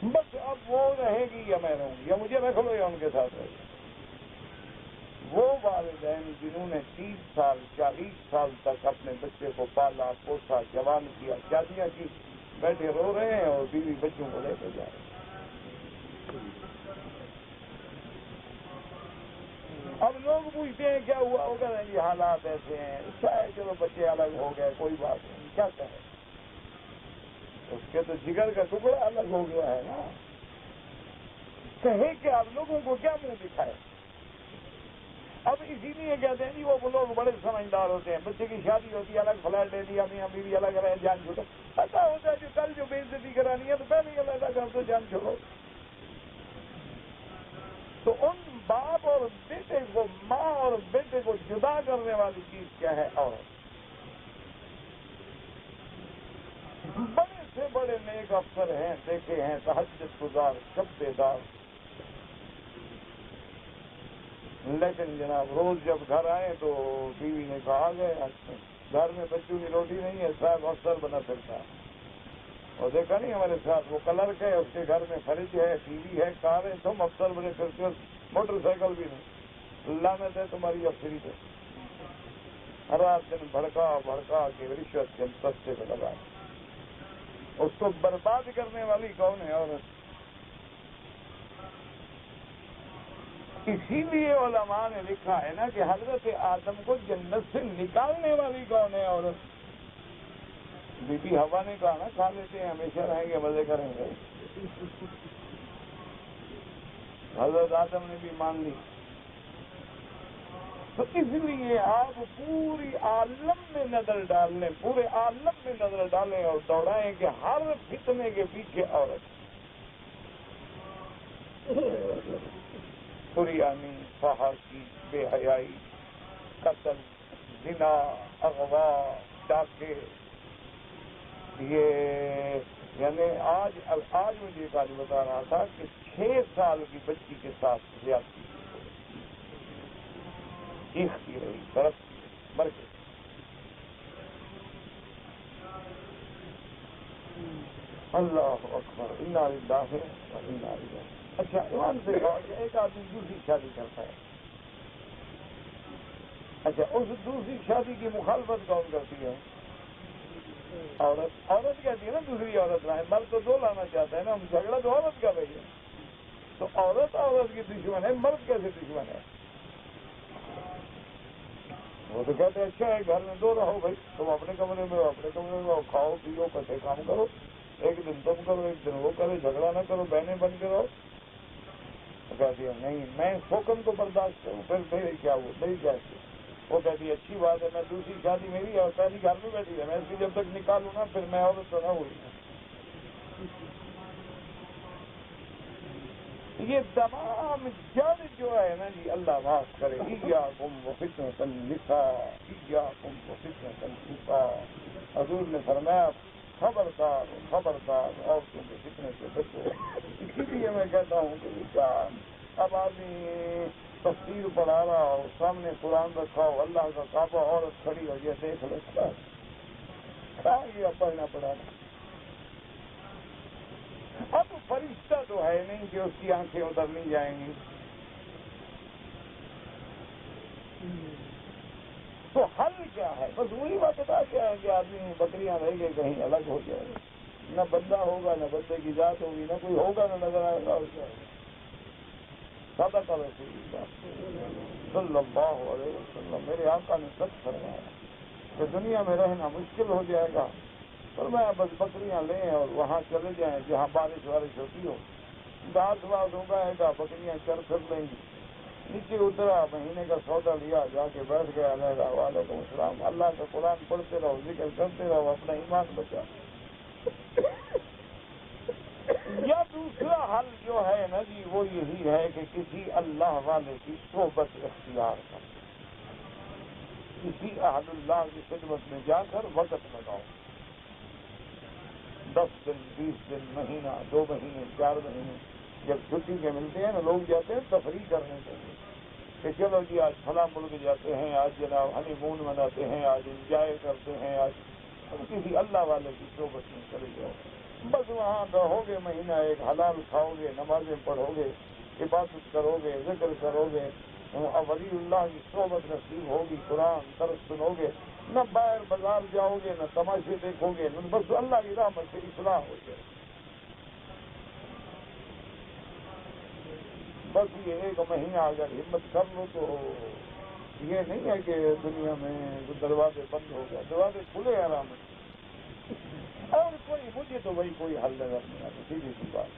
بس اب وہ رہے گی یا میں رہوں گی، یا مجھے رکھ لو یا ان کے ساتھ رہے گی. وہ والدین جنہوں نے 30 سال 40 سال تک اپنے بچے کو پالا پوسا جوان کیا، شادیاں کی، بیٹھے رو رہے ہیں اور بیوی بچوں کو لے کے جا رہے ہیں. اب لوگ پوچھتے ہیں کیا ہوا، وہ کہتے ہیں یہ حالات ایسے ہیں، اچھا ہے چلو بچے الگ ہو گئے کوئی بات نہیں، کیا کہے، اس کے تو جگر کا ٹکڑا الگ ہو گیا ہے نا. کہے کہ آپ لوگوں کو کیا منہ دکھائے. اب اسی لیے کہتے ہیں جی وہ لوگ بڑے سمجھدار ہوتے ہیں، بچے کی شادی ہوتی ہے الگ فلیٹ لے دیا، میاں بیوی الگ رہے، جان چھوڑو. پتا ہوتا ہے جو کل جو بے عزتی کرانی ہے تو پہلے ہی علیحدہ کر دو، جان چھوڑو. تو ان باپ اور بیٹے کو، ماں اور بیٹے کو جدا کرنے والی چیز کیا ہے؟ عورت. بڑے سے بڑے نیک افسر ہیں، دیکھے ہیں، تہجد گزار، شب بیدار، لیکن جناب روز جب گھر آئے تو بیوی نے کہا گئے گھر میں بچوں کی روٹی نہیں ہے، صاحب افسر بنا پھرتا ہے. اور دیکھا نہیں ہمارے ساتھ وہ کلرک ہے، اس کے گھر میں فریج ہے، ٹی وی ہے، کار ہے، تم افسر بنے پھرتے ہو، موٹر سائیکل بھی نہیں. لعنت ہے تمہاری افسری پہ. رات دن بھڑکا بھڑکا کے رشوت کے سستے پہ لگا. اس کو برباد کرنے والی کون ہے؟ عورت. اسی لیے علماء نے لکھا ہے نا کہ حضرت آدم کو جنت سے نکالنے والی کون ہے؟ عورت. بی بی ہوا نے کہا نا کھا لیتے ہیں ہمیشہ رہیں گے مزے کریں گے. حضرت آدم نے بھی مان لی. تو اس لیے آپ پوری عالم میں نظر ڈال لیں، پورے عالم میں نظر ڈالیں اور دوڑائیں کہ ہر فتنے کے پیچھے عورت. بریانی، فحاشی، بے حیائی، قتل، زنا، اغوا، ڈاکے. یہ یعنی آج مجھے ایک آدمی بتا رہا تھا کہ 6 سال کی بچی کے ساتھ زیادتی چیختی رہی، تڑپتی رہی، مر گئی. اللہ اکبر، انا للہ و انا الیہ. اچھا ایمان سے کہا کہ ایک آدمی دوسری شادی کرتا ہے. اچھا اس دوسری شادی کی مخالفت کون کرتی ہے؟ عورت. عورت کہتی ہے نا دوسری عورت لائیں، مرد تو 2 لانا چاہتا ہے نا، جھگڑا تو عورت کا رہی ہے. تو عورت کی دشمن ہے، مرد کیسے دشمن ہے؟ وہ تو کہتے ہیں اچھا ہے گھر میں 2 رہو بھائی، تم اپنے کمرے میں رہو، اپنے کمرے میں رہو، کھاؤ پیو کٹے کام کرو، ایک دن تم کرو ایک دن وہ کرو، جھگڑا نہ کرو، بہنیں بن کے رہو. تو کہتی ہے نہیں میں اس حکم کو برداشت کروں، پھر میری کیا وہ نہیں کہتی. وہ کہتی ہے اچھی بات ہے، میں دوسری شادی میری ہے اور پہلی گھر میں بیٹھی ہے، میں اس کی جب تک نکالوں نا پھر میں عورت تو نہ ہوئی. یہ تمام جن جو ہے نا جی اللہ معاف کرے، ایاکم وفتنۃ النساء، ایاکم وفتنۃ النساء، حضور نے فرمایا خبردار خبردار عورتوں کے فتنے سے بچو۔ اسی لیے میں کہتا ہوں کہ کیا اب آدمی تفسیر پڑھا رہا ہو، سامنے قرآن رکھا ہو، اللہ کا کعبہ عورت کھڑی ہو، یہ دیکھ لیتا کہاں گیا پڑھنا پڑھانا؟ اب فرشتہ تو ہے نہیں کہ اس کی آنکھیں ادھر نہیں جائیں گی، تو حل کیا ہے؟ بس وہی بات بتا کیا ہے کہ آدمی بکریاں رہ گئے کہیں الگ ہو جائے، نہ بندہ ہوگا نہ بندے کی ذات ہوگی، نہ کوئی ہوگا نہ نظر آئے گا اس کا سادہ کا رسول اللہ صلی اللہ علیہ وسلم میرے آقا نے سچ فرمایا کہ دنیا میں رہنا مشکل ہو جائے گا، فرمایا بس بکریاں لیں اور وہاں چلے جائیں جہاں بارش وارش ہوتی ہو، گھاس واس اگائے گا، بکریاں چر کر لیں گی۔ نیچے اترا، مہینے کا سودا لیا، جا کے بیٹھ گیا، علیہ وعلیکم السلام، اللہ کا قرآن پڑھتے رہو، ذکر کرتے رہو، اپنا ایمان بچا۔ یا دوسرا حل جو ہے نا جی وہ یہی ہے کہ کسی اللہ والے کی صحبت اختیار کر، کسی اہل اللہ کی خدمت میں جا کر وقت لگاؤ، 10 دن 20 دن، مہینہ، 2 مہینے، 4 مہینے، جب چھٹی کے ملتے ہیں نا لوگ جاتے ہیں تفریح کرنے کے لیے کہ چلو جی آج فلاں ملک جاتے ہیں، آج جناب ہنی مون مناتے ہیں، آج انجوائے کرتے ہیں، آج کسی اللہ والے کی صحبت میں چلے جاؤ، بس وہاں رہو گے مہینہ ایک، حلال کھاؤ گے، نمازیں پڑھو گے، عبادت کرو گے، ذکر کرو گے، ولی اللہ کی صحبت نصیب ہوگی، قرآن درس سنو گے، نہ باہر بازار جاؤ گے، نہ تماشے دیکھو گے، نہ بس اللہ کی رحمت سے اصلاح ہو جائے۔ بس یہ ایک مہینہ اگر ہمت کر لو تو یہ نہیں ہے کہ دنیا میں دروازے بند ہو گئے، دروازے کھلے آرام سے، اور کوئی مجھے تو وہی کوئی حل نظر نہیں آتا، سیدھی سی بات،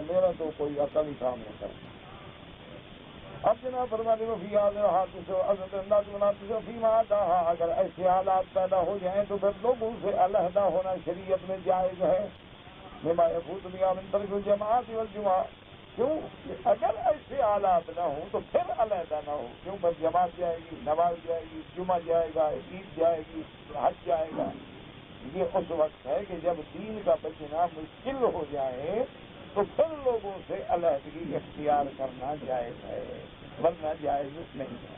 میرا تو کوئی عقل ہی کام نہیں کرتا۔ اب جناب فرماتے ہو فی اگر ایسے حالات پیدا ہو جائیں تو پھر لوگوں سے علیحدہ ہونا شریعت میں جائز ہے، بما یفوت بها من ترک الجماعات والجمعہ، کیوں؟ اگر ایسے حالات نہ ہوں تو پھر علیحدہ نہ ہو، کیوں؟ بس جماعت جائے گی، نماز جائے گی، جمعہ جائے گا، عید جائے گی، حج جائے گا۔ یہ اس وقت ہے کہ جب دین کا بچنا مشکل ہو جائے تو پھر لوگوں سے علیحدگی اختیار کرنا جائز ہے، ورنہ جائز نہیں ہے۔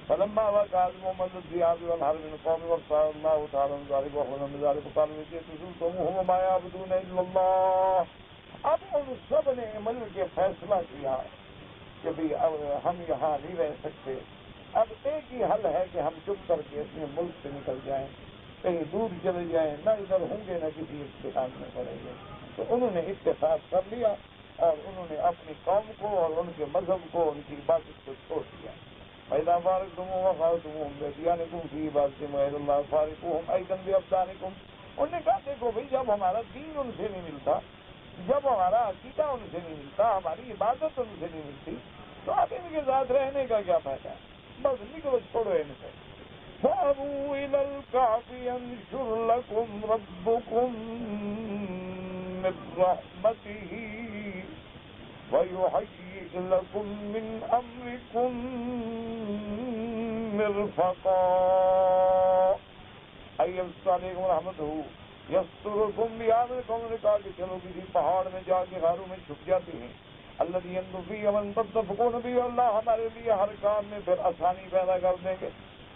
فلما وقع محمد الزیاد والحرب من قوم واختار اللہ تعالی من ذلك وخلنا من ذلك قال من تزلتموهم وما يعبدون الا اللہ۔ اب ان سب نے مل کے فیصلہ کیا کہ بھی اب ہم یہاں نہیں رہ سکتے، اب ایک ہی حل ہے کہ ہم چپ کر کے اپنے ملک سے نکل جائیں، کہیں دور چلے جائیں، نہ ادھر ہوں گے نہ کسی اتحاد میں پڑیں گے۔ تو انہوں نے اتفاق کر لیا اور انہوں نے اپنی قوم کو اور ان کے مذہب کو، ان کی عبادت کو چھوڑ دیا۔ فَإِذَا فَارَقْتُمُوهُمْ وَخَرَجْتُمُوهُمْ بِأَدْيَانِكُمْ فِي عِبَادَتِهِمْ غَيْرَ اللَّهِ فَارِقُوهُمْ أَيْضًا بِأَبْدَانِكُمْ۔ انہوں نے کہا دیکھو بھائی، جب ہمارا دین ان سے نہیں ملتا، جب ہمارا عقیدہ ان سے نہیں ملتا، ہماری عبادت ان سے نہیں ملتی، تو اب ان کے ساتھ رہنے کا کیا فائدہ ہے؟ بس نکلو، چھوڑو ان سے۔ فَأَبُوا إِلَى الْكَهْفِ يَنشُرْ لَكُمْ رَبُّكُمْ مِنْ رَحْمَتِهِ وَيُهَيِّئْ لَكُمْ مِنْ أَمْرِكُمْ مِرْفَقًا أَيَبْسُطَ عَلَيْكُمْ رَحْمَتَهُ يَسْتُرْكُمْ بِأَمْرِكُمْ۔ نے کہا کہ چلو کسی پہاڑ میں جا کے غاروں میں چھپ جاتے ہیں، الَّذِي يَنْزُلُ فِيهِ مَنْ تَتَّقُونَ بِهِ، اللہ ہمارے لیے ہر کام میں پھر آسانی پیدا کر دیں گے۔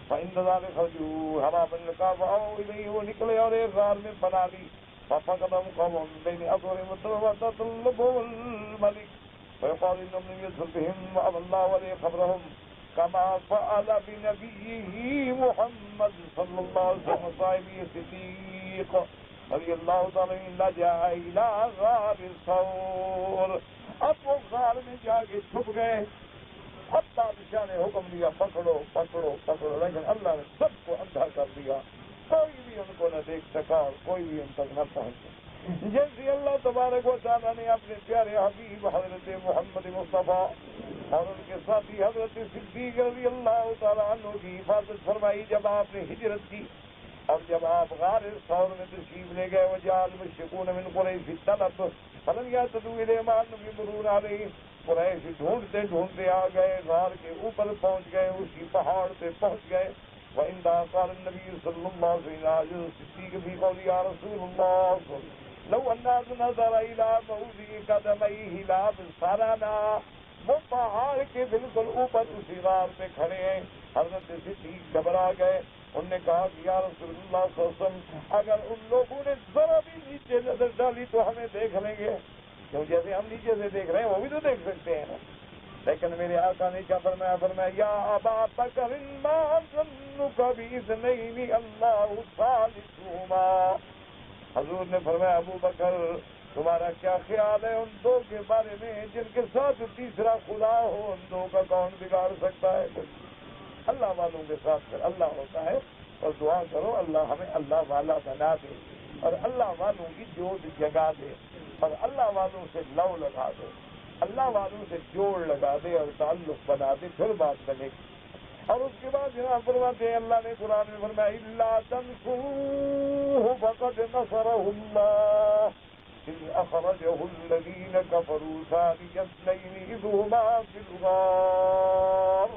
فَإِنَّ ذَلِكَ خَرَجُوا هَرَبًا لِلْكَهْفِ فَأَوَوْا إِلَيْهِ، وہ نکلے اور ایک غار میں بنا لی، فَفَقَدَهُمْ قَوْمٌ مِّن بَيْنِ أَظْهُرِهِمْ وَتَطَلَّبَهُمُ الْمَلِكُ فيقال إنهم لم يدخل بهم وأبى الله ولي خبرهم كما فعل بنبيه محمد صلى الله عليه وسلم صاحبه الصديق رضي الله تعالى عنه لجأ إلى غار ثور۔ اب وہ غار میں جا کے چھپ گئے، اب بادشاہ نے حکم دیا پکڑو پکڑو پکڑو، لیکن اللہ نے سب کو اندھا کر دیا، کوئی بھی ان کو نہ دیکھ سکا اور کوئی بھی ان تک نہ پہنچ سکا۔ جیسے اللہ تبارک و تعالیٰ نے اپنے پیارے حبیب حضرت محمد مصطفیٰ اور ان کے ساتھی حضرت صدیق رضی اللہ تعالیٰ عنہ کی حفاظت فرمائی جب آپ نے ہجرت کی، اور جب آپ غار ثور میں تشریف لے گئے وجعل المشركون من قریش الطلب فلم يأتوا إلى ما أنهم يمرون عليه، قریش ڈھونڈتے ڈھونڈتے آ گئے، غار کے اوپر پہنچ گئے، اسی پہاڑ پہ پہنچ گئے. وعندها قال النبي صلى الله عليه وسلم الصديق في قول يا رسول الله لو أن نظر إلى موضع قدميه لأبصرنا. وہ پہاڑ کے بالکل اوپر اسی غار پہ کھڑے ہیں. حضرت صدیق گھبرا گئے. انہوں نے کہا کہ یا رسول اللہ صلی اللہ علیہ وسلم اگر ان لوگوں نے ذرا بھی نیچے نظر ڈالی تو ہمیں دیکھ لیں گے، کیوں جیسے ہم نیچے سے دیکھ رہے ہیں وہ بھی تو دیکھ سکتے ہیں نا. لیکن میرے آقا نے کیا فرمایا یا ابا بکر ما ظنک باثنین اللہ ثالثہما. حضور نے فرمایا ابو بکر تمہارا کیا خیال ہے ان دو کے بارے میں جن کے ساتھ تیسرا خدا ہو؟ ان دو کا کون بگاڑ سکتا ہے؟ اللہ والوں کے ساتھ پھر اللہ ہوتا ہے. اور دعا کرو اللہ ہمیں اللہ والا بنا دے اور اللہ والوں کی جوڑ جگا دے اور اللہ والوں سے لو لگا دے، اللہ والوں سے جوڑ لگا دے اور تعلق بنا دے، پھر بات بنے گی. اور اس کے بعد جناب فرماتے ہیں اللہ نے قرآن میں فرمایا الا تنصروه فقد نصره الله إذ أخرجه الذين كفروا ثاني اثنين إذ هما في الغار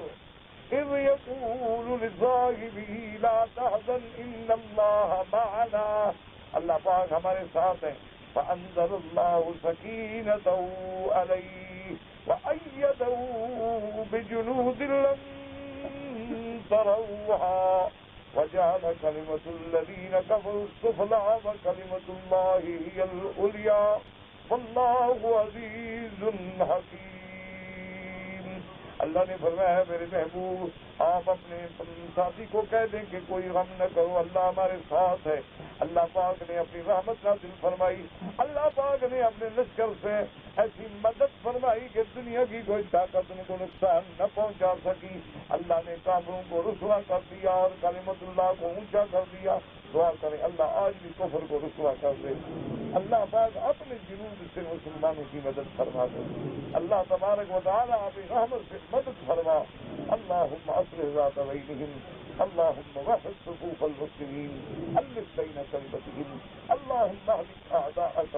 إذ يقول لصاحبه لا تحزن إن الله معنا. اللہ پاک ہمارے ساتھ ہیں. فأنزل الله سكينته عليه وأيده بجنود لم تروها وجعل كلمة الذين كفروا السفلى وكلمة الله هي العليا والله عزيز حكيم. اللہ نے فرمایا ہے میرے محبوب آپ اپنے ساتھی کو کہہ دیں کہ کوئی غم نہ کرو، اللہ ہمارے ساتھ ہے. اللہ پاک نے اپنی رحمت نازل فرمائی، اللہ پاک نے اپنے لشکر سے ایسی مدد فرمائی کہ دنیا کی کوئی طاقت ان کو نقصان نہ پہنچا سکی. اللہ نے کافروں کو رسوا کر دیا اور کلمت اللہ کو اونچا کر دیا. دعا کریں اللہ آج بھی کفر کو رسوا کر دے. اللہ پاک اپنے جنود سے مسلمانوں کی مدد فرما دے. اللہ تبارک و تعالیٰ اپنی رحمت سے مدد فرما. اللہم اصلح ذات بینہم، اللہم وحد صفوف المسلمین، الف بین کلمتہم، اللہم اہلک اعداءک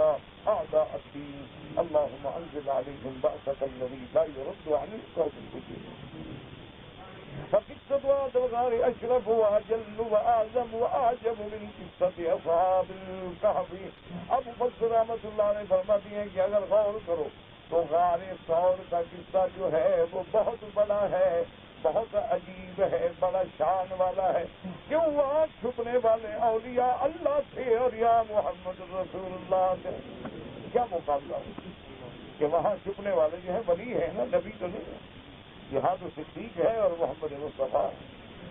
اعداء الدین، اللہم انزل علیہم بأسک الذی لا یرد عن القوم المجرمین. فقصة وعد الغار أشرف وأجل وأعظم وأعجب من قصة أصحاب الكهف. اب مفسر رحمۃ اللہ نے فرماتی ہیں کہ اگر غور کرو تو غار ثور کا قصہ جو ہے وہ بہت بڑا ہے، بہت عجیب ہے، بڑا شان والا ہے. کیوں وہاں چھپنے والے اولیاء اللہ تھے اور یا محمد رسول اللہ سے کیا مقابلہ ہو کہ وہاں چھپنے والے جو ہیں ولی ہے نا، نبی تو نہیں ہے. یہاں تو صدیق ہے اور محمد مصطفیٰ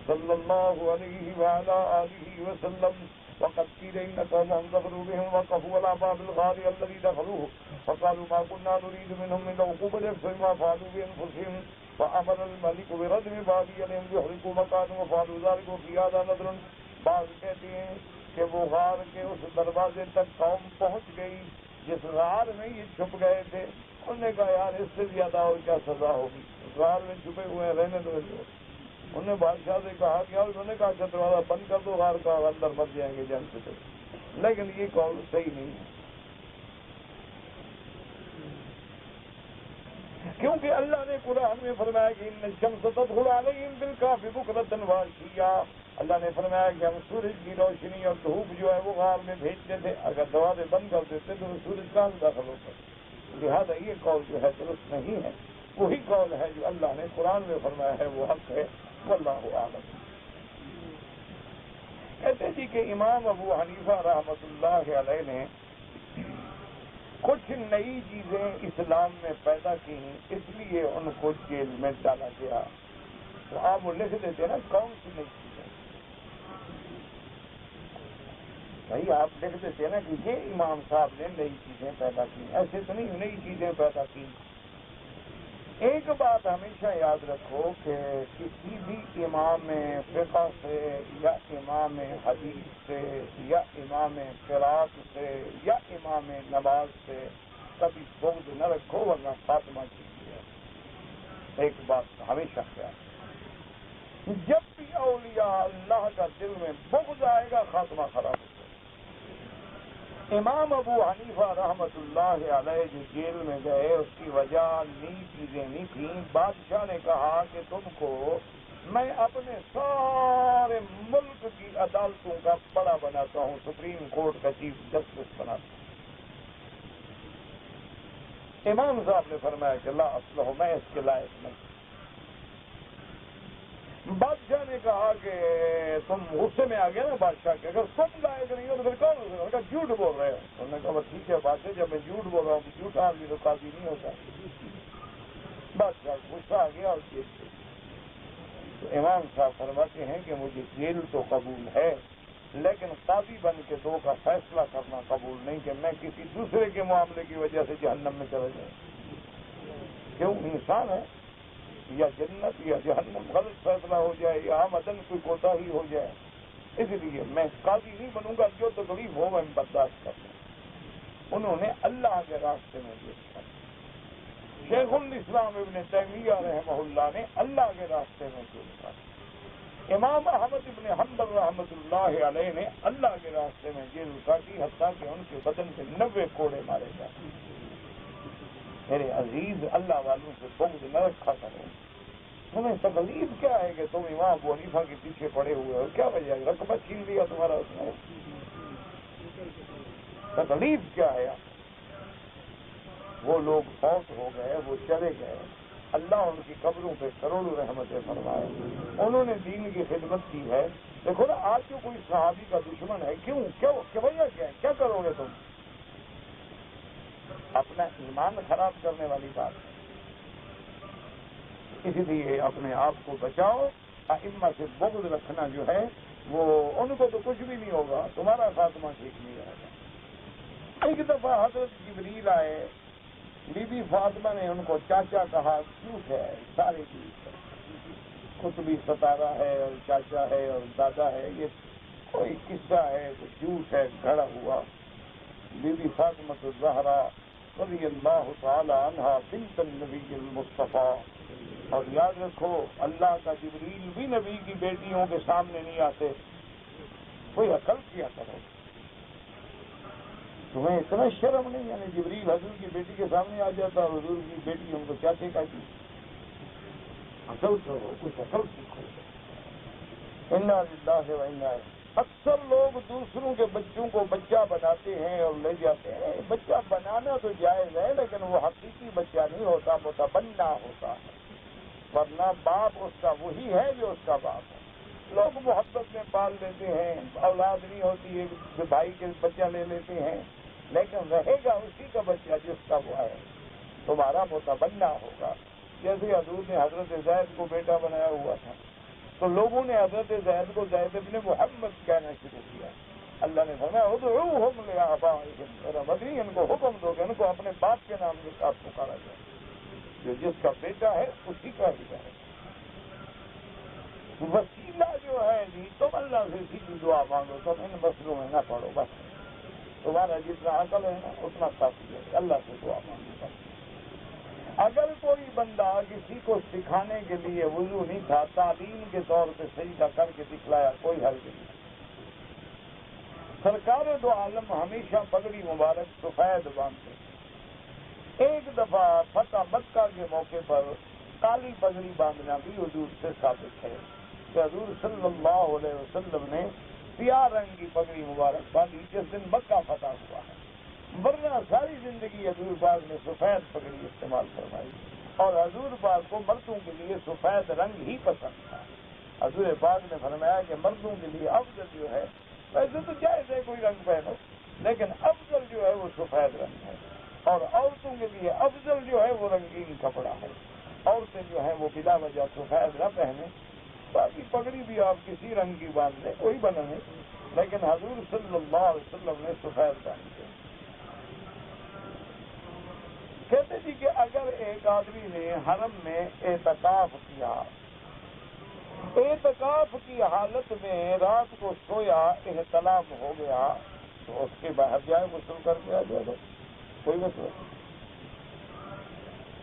صلی اللہ علیہ وعلا آلہ وسلم. وقد قيل إن قومهم كفروا بهم وقفوا على باب الغار الذي دخلوه فقالوا ما كنا نريد منهم من عقوبة فما فعلوا بأنفسهم فأمر الملك برجم باديهم ليحرقوا مكانهم وفعلوا ذلك وفي هذا نذر. بعض کہتے ہیں کہ وہ غار کے اس دروازے تک قوم پہنچ گئی جس غار میں یہ چھپ گئے تھے. انہوں نے کہا یار اس سے زیادہ اور کیا سزا ہوگی، غار میں چھپے ہوئے ہیں رہنے دو. انہوں نے بادشاہ سے کہا کہ انہوں نے کہا کہ دروازہ بند کر دو غار کا، اندر مر جائیں گے جنگ سے. لیکن یہ قول صحیح نہیں ہے کیونکہ اللہ نے قرآن میں فرمایا کہ ان الشمس تدخل علیہم بالکاف بکرۃ وعشیا. اللہ نے فرمایا کہ ہم سورج کی روشنی اور دھوپ جو ہے وہ غار میں بھیجتے تھے، اگر دروازے بند کر دیتے تو سورج کہاں داخل ہوتا. لہذا یہ قول جو ہے درست نہیں ہے. وہی قول ہے جو اللہ نے قرآن میں فرمایا ہے وہ حق ہے. واللہ اعلم. کہتے جی کہ امام ابو حنیفہ رحمۃ اللہ علیہ نے کچھ نئی چیزیں اسلام میں پیدا کی، اس لیے ان کو جیل میں ڈالا گیا. تو آپ وہ لکھ دیتے نا کون سی نئی چیزیں، بھائی آپ لکھ دیتے نا کہ یہ امام صاحب نے نئی چیزیں پیدا کی. ایسے تو نہیں نئی چیزیں پیدا کی. ایک بات ہمیشہ یاد رکھو کہ کسی بھی امام فقہ سے یا امام حدیث سے یا امام قرات سے یا امام نماز سے کبھی بغض نہ رکھو ورنہ فاطمہ کیجیے. ایک بات ہمیشہ خیال. جب بھی اولیاء اللہ کا دل میں بغض آئے گا خاتمہ خراب ہو جائے گا۔ امام ابو حنیفہ رحمت اللہ علیہ جو جیل میں گئے اس کی وجہ چیزیں نہیں تھیں۔ بادشاہ نے کہا کہ تم کو میں اپنے سارے ملک کی عدالتوں کا بڑا بناتا ہوں، سپریم کورٹ کا چیف جسٹس بناتا ہوں۔ امام صاحب نے فرمایا کہ لا اصلہ، میں اس کے لائق نہیں۔ بادشاہ نے کہا کہ تم غصے میں آ گیا نا بادشاہ کے، اگر تم لائق نہیں ہو تو پھر کون ہو؟ کہا جھوٹ بول رہے ہو۔ انہوں نے کہا بس ٹھیک ہے بادشاہ، جب میں جھوٹ بول رہا ہوں تو جھوٹ آدمی تو قاضی نہیں ہوتا۔ بادشاہ غصہ آ گیا اور جیل سے۔ تو امام صاحب فرماتے ہیں کہ مجھے جیل تو قبول ہے لیکن قاضی بن کے دو کا فیصلہ کرنا قبول نہیں، کہ میں کسی دوسرے کے معاملے کی وجہ سے جہنم میں چلا جاؤں۔ کیوں؟ انسان ہے، یا جنت یا جہنم، غلط فیصلہ ہو جائے یا آمدن کوئی کوتاہی ہو جائے، اس لیے میں قاضی نہیں بنوں گا، جو تکلیف ہو میں برداشت کروں۔ انہوں نے اللہ کے راستے میں دیکھا۔ شیخ الاسلام ابن تیمیہ رحمہ اللہ نے اللہ کے راستے میں دیکھا۔ امام احمد ابن حنبل رحمۃ اللہ علیہ نے اللہ کے راستے میں جیل کاٹی، حتیٰ کہ ان کے بدن سے 90 کوڑے مارے گئے۔ میرے عزیز، اللہ والوں سے بغض نہ رکھا کرو۔ تمہیں تکلیف کیا ہے کہ تم امام ابو حنیفہ کے پیچھے پڑے ہوئے ہو؟ کیا وجہ ہے؟ رقبہ چھین لیا تمہارا اس نے؟ تکلیف کیا ہے؟ وہ لوگ فوت ہو گئے، وہ چلے گئے، اللہ ان کی قبروں پہ کروڑوں رحمتیں فرمائے۔ انہوں نے دین کی خدمت کی ہے۔ دیکھو نا، آج جو کوئی صحابی کا دشمن ہے، کیوں وجہ کیا ہے؟ کیا کرو گے تم؟ اپنا ایمان خراب کرنے والی بات ہے۔ اسی لیے اپنے آپ کو بچاؤ۔ ائمہ سے بغض رکھنا جو ہے وہ ان کو تو کچھ بھی نہیں ہوگا، تمہارا خاتمہ ٹھیک نہیں رہے گا۔ ایک دفعہ حضرت جبریل آئے، بی بی فاطمہ نے ان کو چاچا کہا، جھوٹ ہے، سارے جھوٹ ہے، قطبی ستارہ ہے اور چاچا ہے اور دادا ہے، یہ کوئی قصہ ہے، تو جھوٹ ہے، گھڑا ہوا۔ بی بی فاطمہ الزہرا رضی اللہ تعالی عنہا بنت النبی المصطفیٰ۔ اور یاد رکھو، اللہ کا جبریل بھی نبی کی بیٹیوں کے سامنے نہیں آتے۔ کوئی عقل کیا کرو، تمہیں اتنا شرم نہیں؟ یعنی جبریل حضور کی بیٹی کے سامنے آ جاتا اور حضور کی بیٹی ان کو چاچے کہتی۔ عقل کرو، کچھ عقل سیکھو۔ انا للہ و انا الیہ۔ اکثر لوگ دوسروں کے بچوں کو بچہ بناتے ہیں اور لے جاتے ہیں۔ بچہ بنانا تو جائز ہے لیکن وہ حقیقی بچہ نہیں ہوتا، متبنی ہوتا ہے، ورنہ باپ اس کا وہی ہے جو اس کا باپ ہے۔ لوگ محبت میں پال لیتے ہیں، اولاد نہیں ہوتی، ایک بھائی کے بچہ لے لیتے ہیں، لیکن رہے گا اسی کا بچہ جس کا وہ ہے، تمہارا متبنی ہوگا۔ جیسے حضور نے حضرت زید کو بیٹا بنایا ہوا تھا تو لوگوں نے حضرت زید کو زید ابن محمد کہنا شروع کیا۔ اللہ نے فرمایا ادعوہم لآبائہم، میرا مدنی ان کو حکم دو کہ ان کو اپنے باپ کے نام کے ساتھ پکارا جائے، جو جس کا بیٹا ہے اسی کا ہی ہے۔ وسیلہ جو ہے جی، تم اللہ سے سیدھی دعا مانگو، تم ان مسئلوں میں نہ پڑو، بس تمہارا جتنا عقل ہے نا اتنا کافی ہے، اللہ سے دعا مانگو بس۔ اگر کوئی بندہ کسی کو سکھانے کے لیے وضو نہیں تھا، تعلیم کے طور پہ سجدہ کر کے دکھلایا، کوئی حرج نہیں۔ سرکار دو عالم ہمیشہ پگڑی مبارک سفید باندھتے تھے۔ ایک دفعہ فتح مکہ کے موقع پر کالی پگڑی باندھنا بھی حضور سے ثابت ہے کہ حضور صلی اللہ علیہ وسلم نے سیاہ رنگ کی پگڑی مبارک باندھی جس دن مکہ فتح ہوا ہے، ورنہ ساری زندگی حضور پاک نے سفید پگڑی استعمال فرمائی، اور حضور پاک کو مردوں کے لیے سفید رنگ ہی پسند تھا۔ حضور پاک نے فرمایا کہ مردوں کے لیے افضل جو ہے، ویسے تو جائز ہے کوئی رنگ پہنو، لیکن افضل جو ہے وہ سفید رنگ ہے، اور عورتوں کے لیے افضل جو ہے وہ رنگین کپڑا ہے۔ عورتیں جو ہیں وہ بلا وجہ سفید نہ پہنیں، باقی پگڑی بھی آپ کسی رنگ کی باندھ لیں، کوئی بنا نہیں، لیکن حضور صلی اللہ علیہ وسلم نے سفید باندھ دیا۔ کہتے جی کہ اگر ایک آدمی نے حرم میں اعتکاف کیا، اعتکاف کی حالت میں رات کو سویا، احتلام ہو گیا، تو اس کے باہر جائے غسل کر کے آ جائے گا، کوئی مسئلہ نہیں۔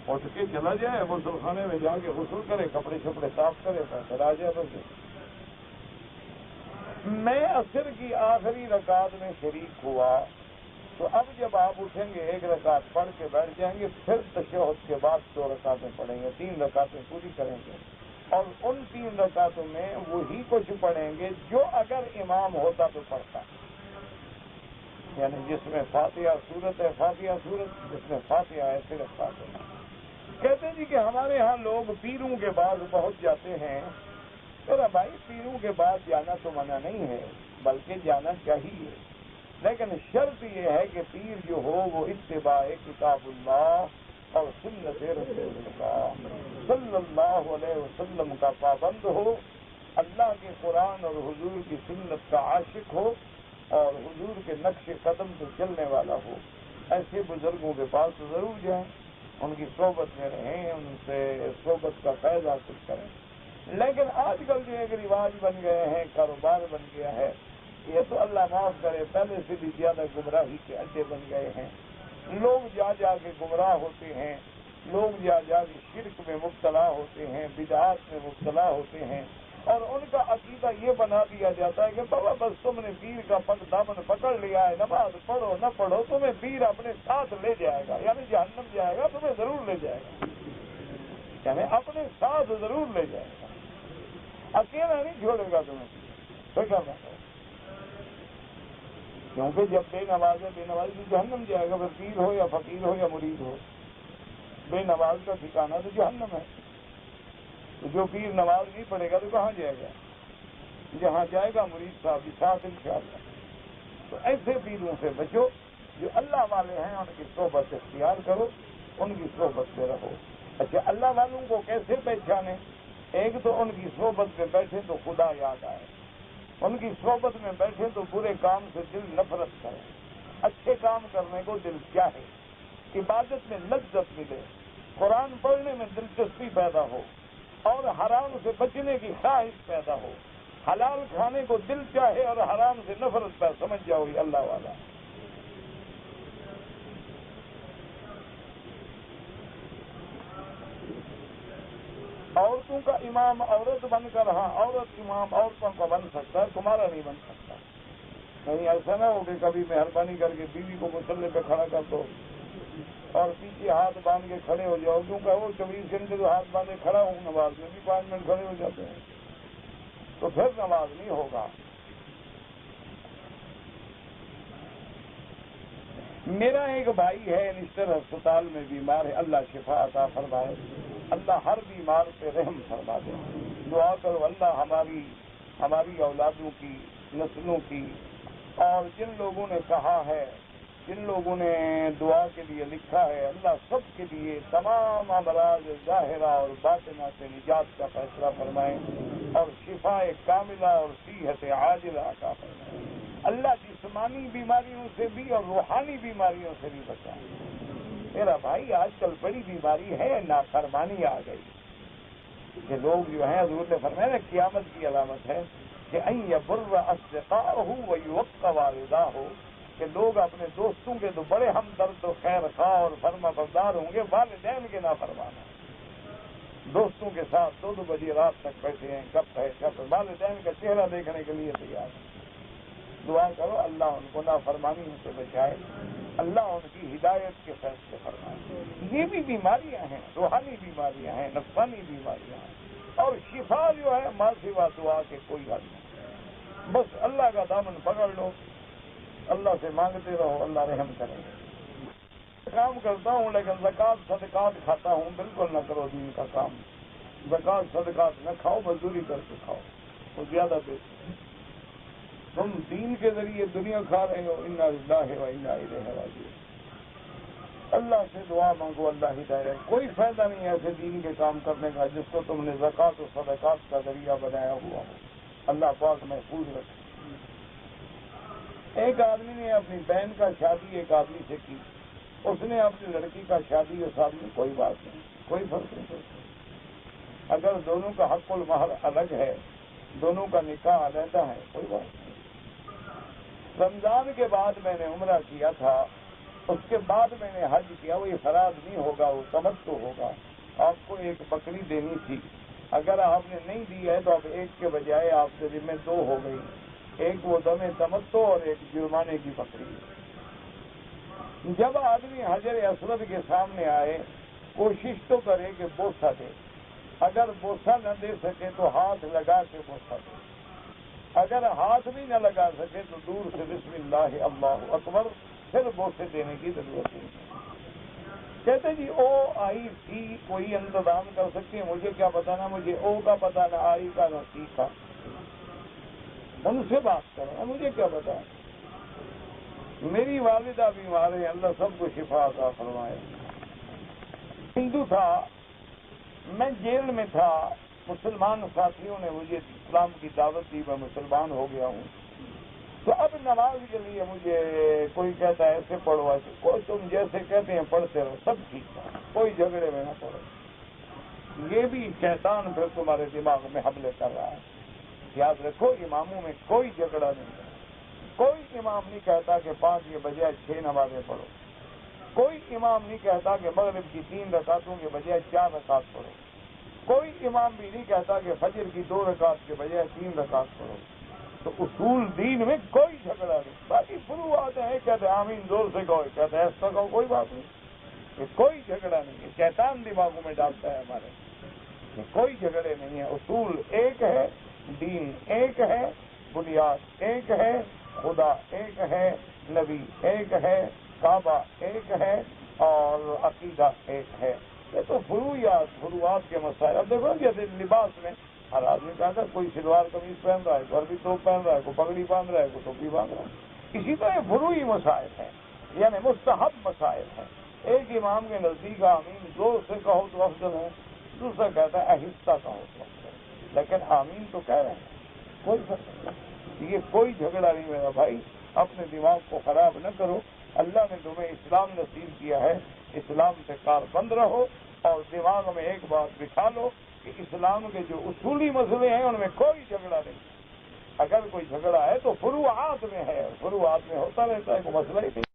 اٹھ کے چلا جائے غسل خانے میں جا کے غسل کرے, کپڑے شپڑے صاف کرے, پھر آ جائے بس. میں عصر کی آخری رکعت میں شریک ہوا تو اب جب آپ اٹھیں گے 1 رکعت پڑھ کے بیٹھ جائیں گے, پھر تشہد کے بعد 2 رکعتیں پڑھیں گے, 3 رکعتیں پوری کریں گے, اور ان 3 رکعتوں میں وہی کچھ پڑھیں گے جو اگر امام ہوتا تو پڑھتا, یعنی جس میں فاتحہ سورت ہے فاتحہ سورت, جس میں فاتحہ ہے صرف فاتحہ. کہتے ہیں جی کہ ہمارے ہاں لوگ پیروں کے بعد پہنچ جاتے ہیں. میرا بھائی پیروں کے بعد جانا تو منع نہیں ہے, بلکہ جانا چاہیے, لیکن شرط یہ ہے کہ پیر جو ہو وہ اتباع کتاب اللہ اور سنت رسول اللہ صلی اللہ علیہ وسلم کا پابند ہو, اللہ کے قرآن اور حضور کی سنت کا عاشق ہو, اور حضور کے نقش قدم سے چلنے والا ہو. ایسے بزرگوں کے پاس ضرور جائیں, ان کی صحبت میں رہیں, ان سے صحبت کا فیض حاصل کریں. لیکن آج کل جو ایک رواج بن گئے ہیں, کاروبار بن گیا ہے, یہ تو اللہ معاف کرے پہلے سے بھی زیادہ گمراہی کے اڈے بن گئے ہیں. لوگ جا جا کے گمراہ ہوتے ہیں, لوگ جا جا کے شرک میں مبتلا ہوتے ہیں, بدعات میں مبتلا ہوتے ہیں, اور ان کا عقیدہ یہ بنا دیا جاتا ہے کہ بابا بس تم نے پیر کا دامن پکڑ لیا ہے, نماز پڑھو نہ پڑھو تمہیں پیر اپنے ساتھ لے جائے گا, یعنی جہنم جائے گا تمہیں ضرور لے جائے گا, یعنی اپنے ساتھ ضرور لے جائے گا, اکیلا نہیں چھوڑے گا تمہیں, فکر نہ کرو. کیونکہ جب بے نماز تو جہنم جائے گا, پھر پیر ہو یا فقیر ہو یا مرید ہو, بے نماز کا ٹھکانہ تو جہنم ہے. تو جو پیر نماز نہیں پڑھے گا تو کہاں جائے گا؟ جہاں جائے گا مرید صاحب کے ساتھ انشاءاللہ. تو ایسے پیروں سے بچو, جو اللہ والے ہیں ان کی صحبت اختیار کرو, ان کی صحبت سے رہو. اچھا, اللہ والوں کو کیسے پہچانے؟ ایک تو ان کی صحبت میں بیٹھے تو خدا یاد آئے, ان کی صحبت میں بیٹھے تو برے کام سے دل نفرت کرے, اچھے کام کرنے کو دل چاہے, عبادت میں لذت ملے, قرآن پڑھنے میں دلچسپی پیدا ہو, اور حرام سے بچنے کی خواہش پیدا ہو, حلال کھانے کو دل چاہے اور حرام سے نفرت پیدا, سمجھ جاؤ یہ اللہ والا. عورتوں کا امام عورت بن کر, ہاں عورت امام عورتوں کا بن سکتا ہے, تمہارا نہیں بن سکتا. نہیں ایسا نہ ہو کہ کبھی مہربانی کر کے بیوی کو مسلے پہ کھڑا کر دو اور پیچھے ہاتھ باندھ کے کھڑے ہو جاؤ, کیونکہ وہ 24 گھنٹے جو ہاتھ باندھے کھڑا ہوں نماز میں بھی 5 منٹ کھڑے ہو جاتے ہیں, تو پھر نماز نہیں ہوگا. میرا ایک بھائی ہے نشتر ہسپتال میں بیمار ہے, اللہ شفا عطا فرمائے, اللہ ہر بیمار پہ رحم فرما دے. دعا کرو اللہ ہماری اولادوں کی, نسلوں کی, اور جن لوگوں نے کہا ہے, جن لوگوں نے دعا کے لیے لکھا ہے, اللہ سب کے لیے تمام امراض ظاہرہ اور باطنہ سے نجات کا فیصلہ فرمائے, اور شفا کاملہ اور صحت عاجلہ عطا فرمائے. اللہ جسمانی بیماریوں سے بھی اور روحانی بیماریوں سے بھی بچائے. میرا بھائی آج کل بڑی بیماری ہے, نافرمانی آ گئی, کہ لوگ جو ہیں حضور نے فرمایا قیامت کی علامت ہے کہ ان یبر اصدقاءہ ویوق والداہ, کہ لوگ اپنے دوستوں کے تو بڑے ہمدرد و خیر خواہ اور فرما بردار ہوں گے, والدین کے نافرمان ہیں. دوستوں کے ساتھ 2 بجے رات تک بیٹھے ہیں, گپ ہے شپ, والدین کا چہرہ دیکھنے کے لیے تیار ہیں. دعا کرو اللہ ان کو نافرمانیوں سے بچائے, اللہ ان کی ہدایت کے فیصلے فرمائے. یہ بھی بیماریاں ہیں, روحانی بیماریاں ہیں, نفسانی بیماریاں ہیں, اور شفا جو ہے ماں سوا دعا کے کوئی حل نہیں. بس اللہ کا دامن پکڑ لو, اللہ سے مانگتے رہو, اللہ رحم کرے. کام کرتا ہوں لیکن زکوٰۃ صدقات کھاتا ہوں, بالکل نہ کرو دین کا کام. زکوٰۃ صدقات نہ کھاؤ, مزدوری کر کے کھاؤ, وہ زیادہ بہتر ہے. تم دین کے ذریعے دنیا کھا رہے ہو, انا للہ و انا الیہ راجعون. اللہ سے دعا مانگو, اللہ ہدایت. کوئی فائدہ نہیں ہے ایسے دین کے کام کرنے کا جس کو تم نے زکوٰۃ و صدقات کا ذریعہ بنایا ہوا ہو. اللہ پاک محفوظ رکھے. ایک آدمی نے اپنی بہن کا شادی ایک آدمی سے کی, اس نے اپنی لڑکی کا شادی اس آدمی, کوئی بات نہیں, کوئی فرق نہیں پڑتا. اگر دونوں کا حق المہر الگ ہے, دونوں کا نکاح علیحدہ ہے, کوئی بات نہیں. رمضان کے بعد میں نے عمرہ کیا تھا, اس کے بعد میں نے حج کیا، وہ افراد نہیں ہوگا، وہ تمتع ہوگا. آپ کو ایک بکری دینی تھی، اگر آپ نے نہیں دی ہے تو اب ایک کے بجائے آپ کے ذمہ دو ہو گئی، ایک وہ دم تمتع اور ایک جرمانے کی بکری. جب آدمی حجر اسود کے سامنے آئے کوشش تو کرے کہ بوسہ دے، اگر بوسہ نہ دے سکے تو ہاتھ لگا کے بوسہ دے، اگر ہاتھ بھی نہ لگا سکے تو دور سے بسم اللہ اللہ اکبر، پھر بوسے دینے کی ضرورت نہیں. کہتے جی او آئی تھی کوئی انتظام کر سکتی ہے، مجھے کیا پتا، نہ مجھے او کا پتا، نہ آئی کا، نہ سی کا، ان سے بات کریں، مجھے کیا پتا. میری والدہ بیمار ہے، اللہ سب کو شفا عطا فرمائے. ہندو تھا، میں جیل میں تھا، مسلمان ساتھیوں نے مجھے اسلام کی دعوت دی، میں مسلمان ہو گیا ہوں. تو اب نماز کے لیے مجھے کوئی کہتا ہے ایسے پڑھو ایسے، کوئی تم جیسے کہتے ہیں پڑھتے رہو، سب ٹھیک ہے، کوئی جھگڑے میں نہ پڑھو. یہ بھی شیطان پھر تمہارے دماغ میں حملے کر رہا ہے. یاد رکھو اماموں میں کوئی جھگڑا نہیں ہے، کوئی امام نہیں کہتا کہ 5 کے بجائے 6 نمازیں پڑھو، کوئی امام نہیں کہتا کہ مغرب کی 3 رکعتوں کے بجائے 4 رکعت پڑھو، کوئی امام بھی نہیں کہتا کہ فجر کی 2 رکعت کے بجائے 3 رکعت پڑھو. تو اصول دین میں کوئی جھگڑا نہیں. باقی فروعات ہیں، کہتے ہیں آمین زور سے کہو، کہتے ہیں ایسا کہو، کوئی بات نہیں. یہ کوئی جھگڑا نہیں ہے، شیطان دماغوں میں ڈالتا ہے ہمارے. یہ کوئی جھگڑے نہیں ہے، اصول ایک ہے، دین ایک ہے، بنیاد ایک ہے، خدا ایک ہے، نبی ایک ہے، کعبہ ایک ہے، اور عقیدہ ایک ہے. یہ تو فروعات کے مسائل. اب دیکھو جیسے لباس میں ہر آدمی کہتا ہے کوئی شلوار قمیض پہن رہا ہے، کوئی بھی ٹوپ پہن رہا ہے، کوئی پگڑی باندھ رہا ہے، کوئی ٹوپی باندھ رہا ہے. اسی طرح فروعی مسائل ہیں، یعنی مستحب مسائل ہیں. ایک امام کے نزدیک آمین زور سے کہو تو افضل ہے، دوسرا کہتا ہے آہستہ کہو تو افضل ہے، لیکن آمین تو کہہ رہے ہیں، کوئی فرق نہیں. یہ کوئی جھگڑا نہیں میرا بھائی. اپنے دماغ کو خراب نہ کرو. اللہ نے تمہیں اسلام نصیب کیا ہے، اسلام سے کار بند رہو، اور دماغ میں ایک بات بٹھا لو کہ اسلام کے جو اصولی مسئلے ہیں ان میں کوئی جھگڑا نہیں. اگر کوئی جھگڑا ہے تو فروعات میں ہے، فروعات میں ہوتا رہتا ہے، کوئی مسئلہ ہی نہیں.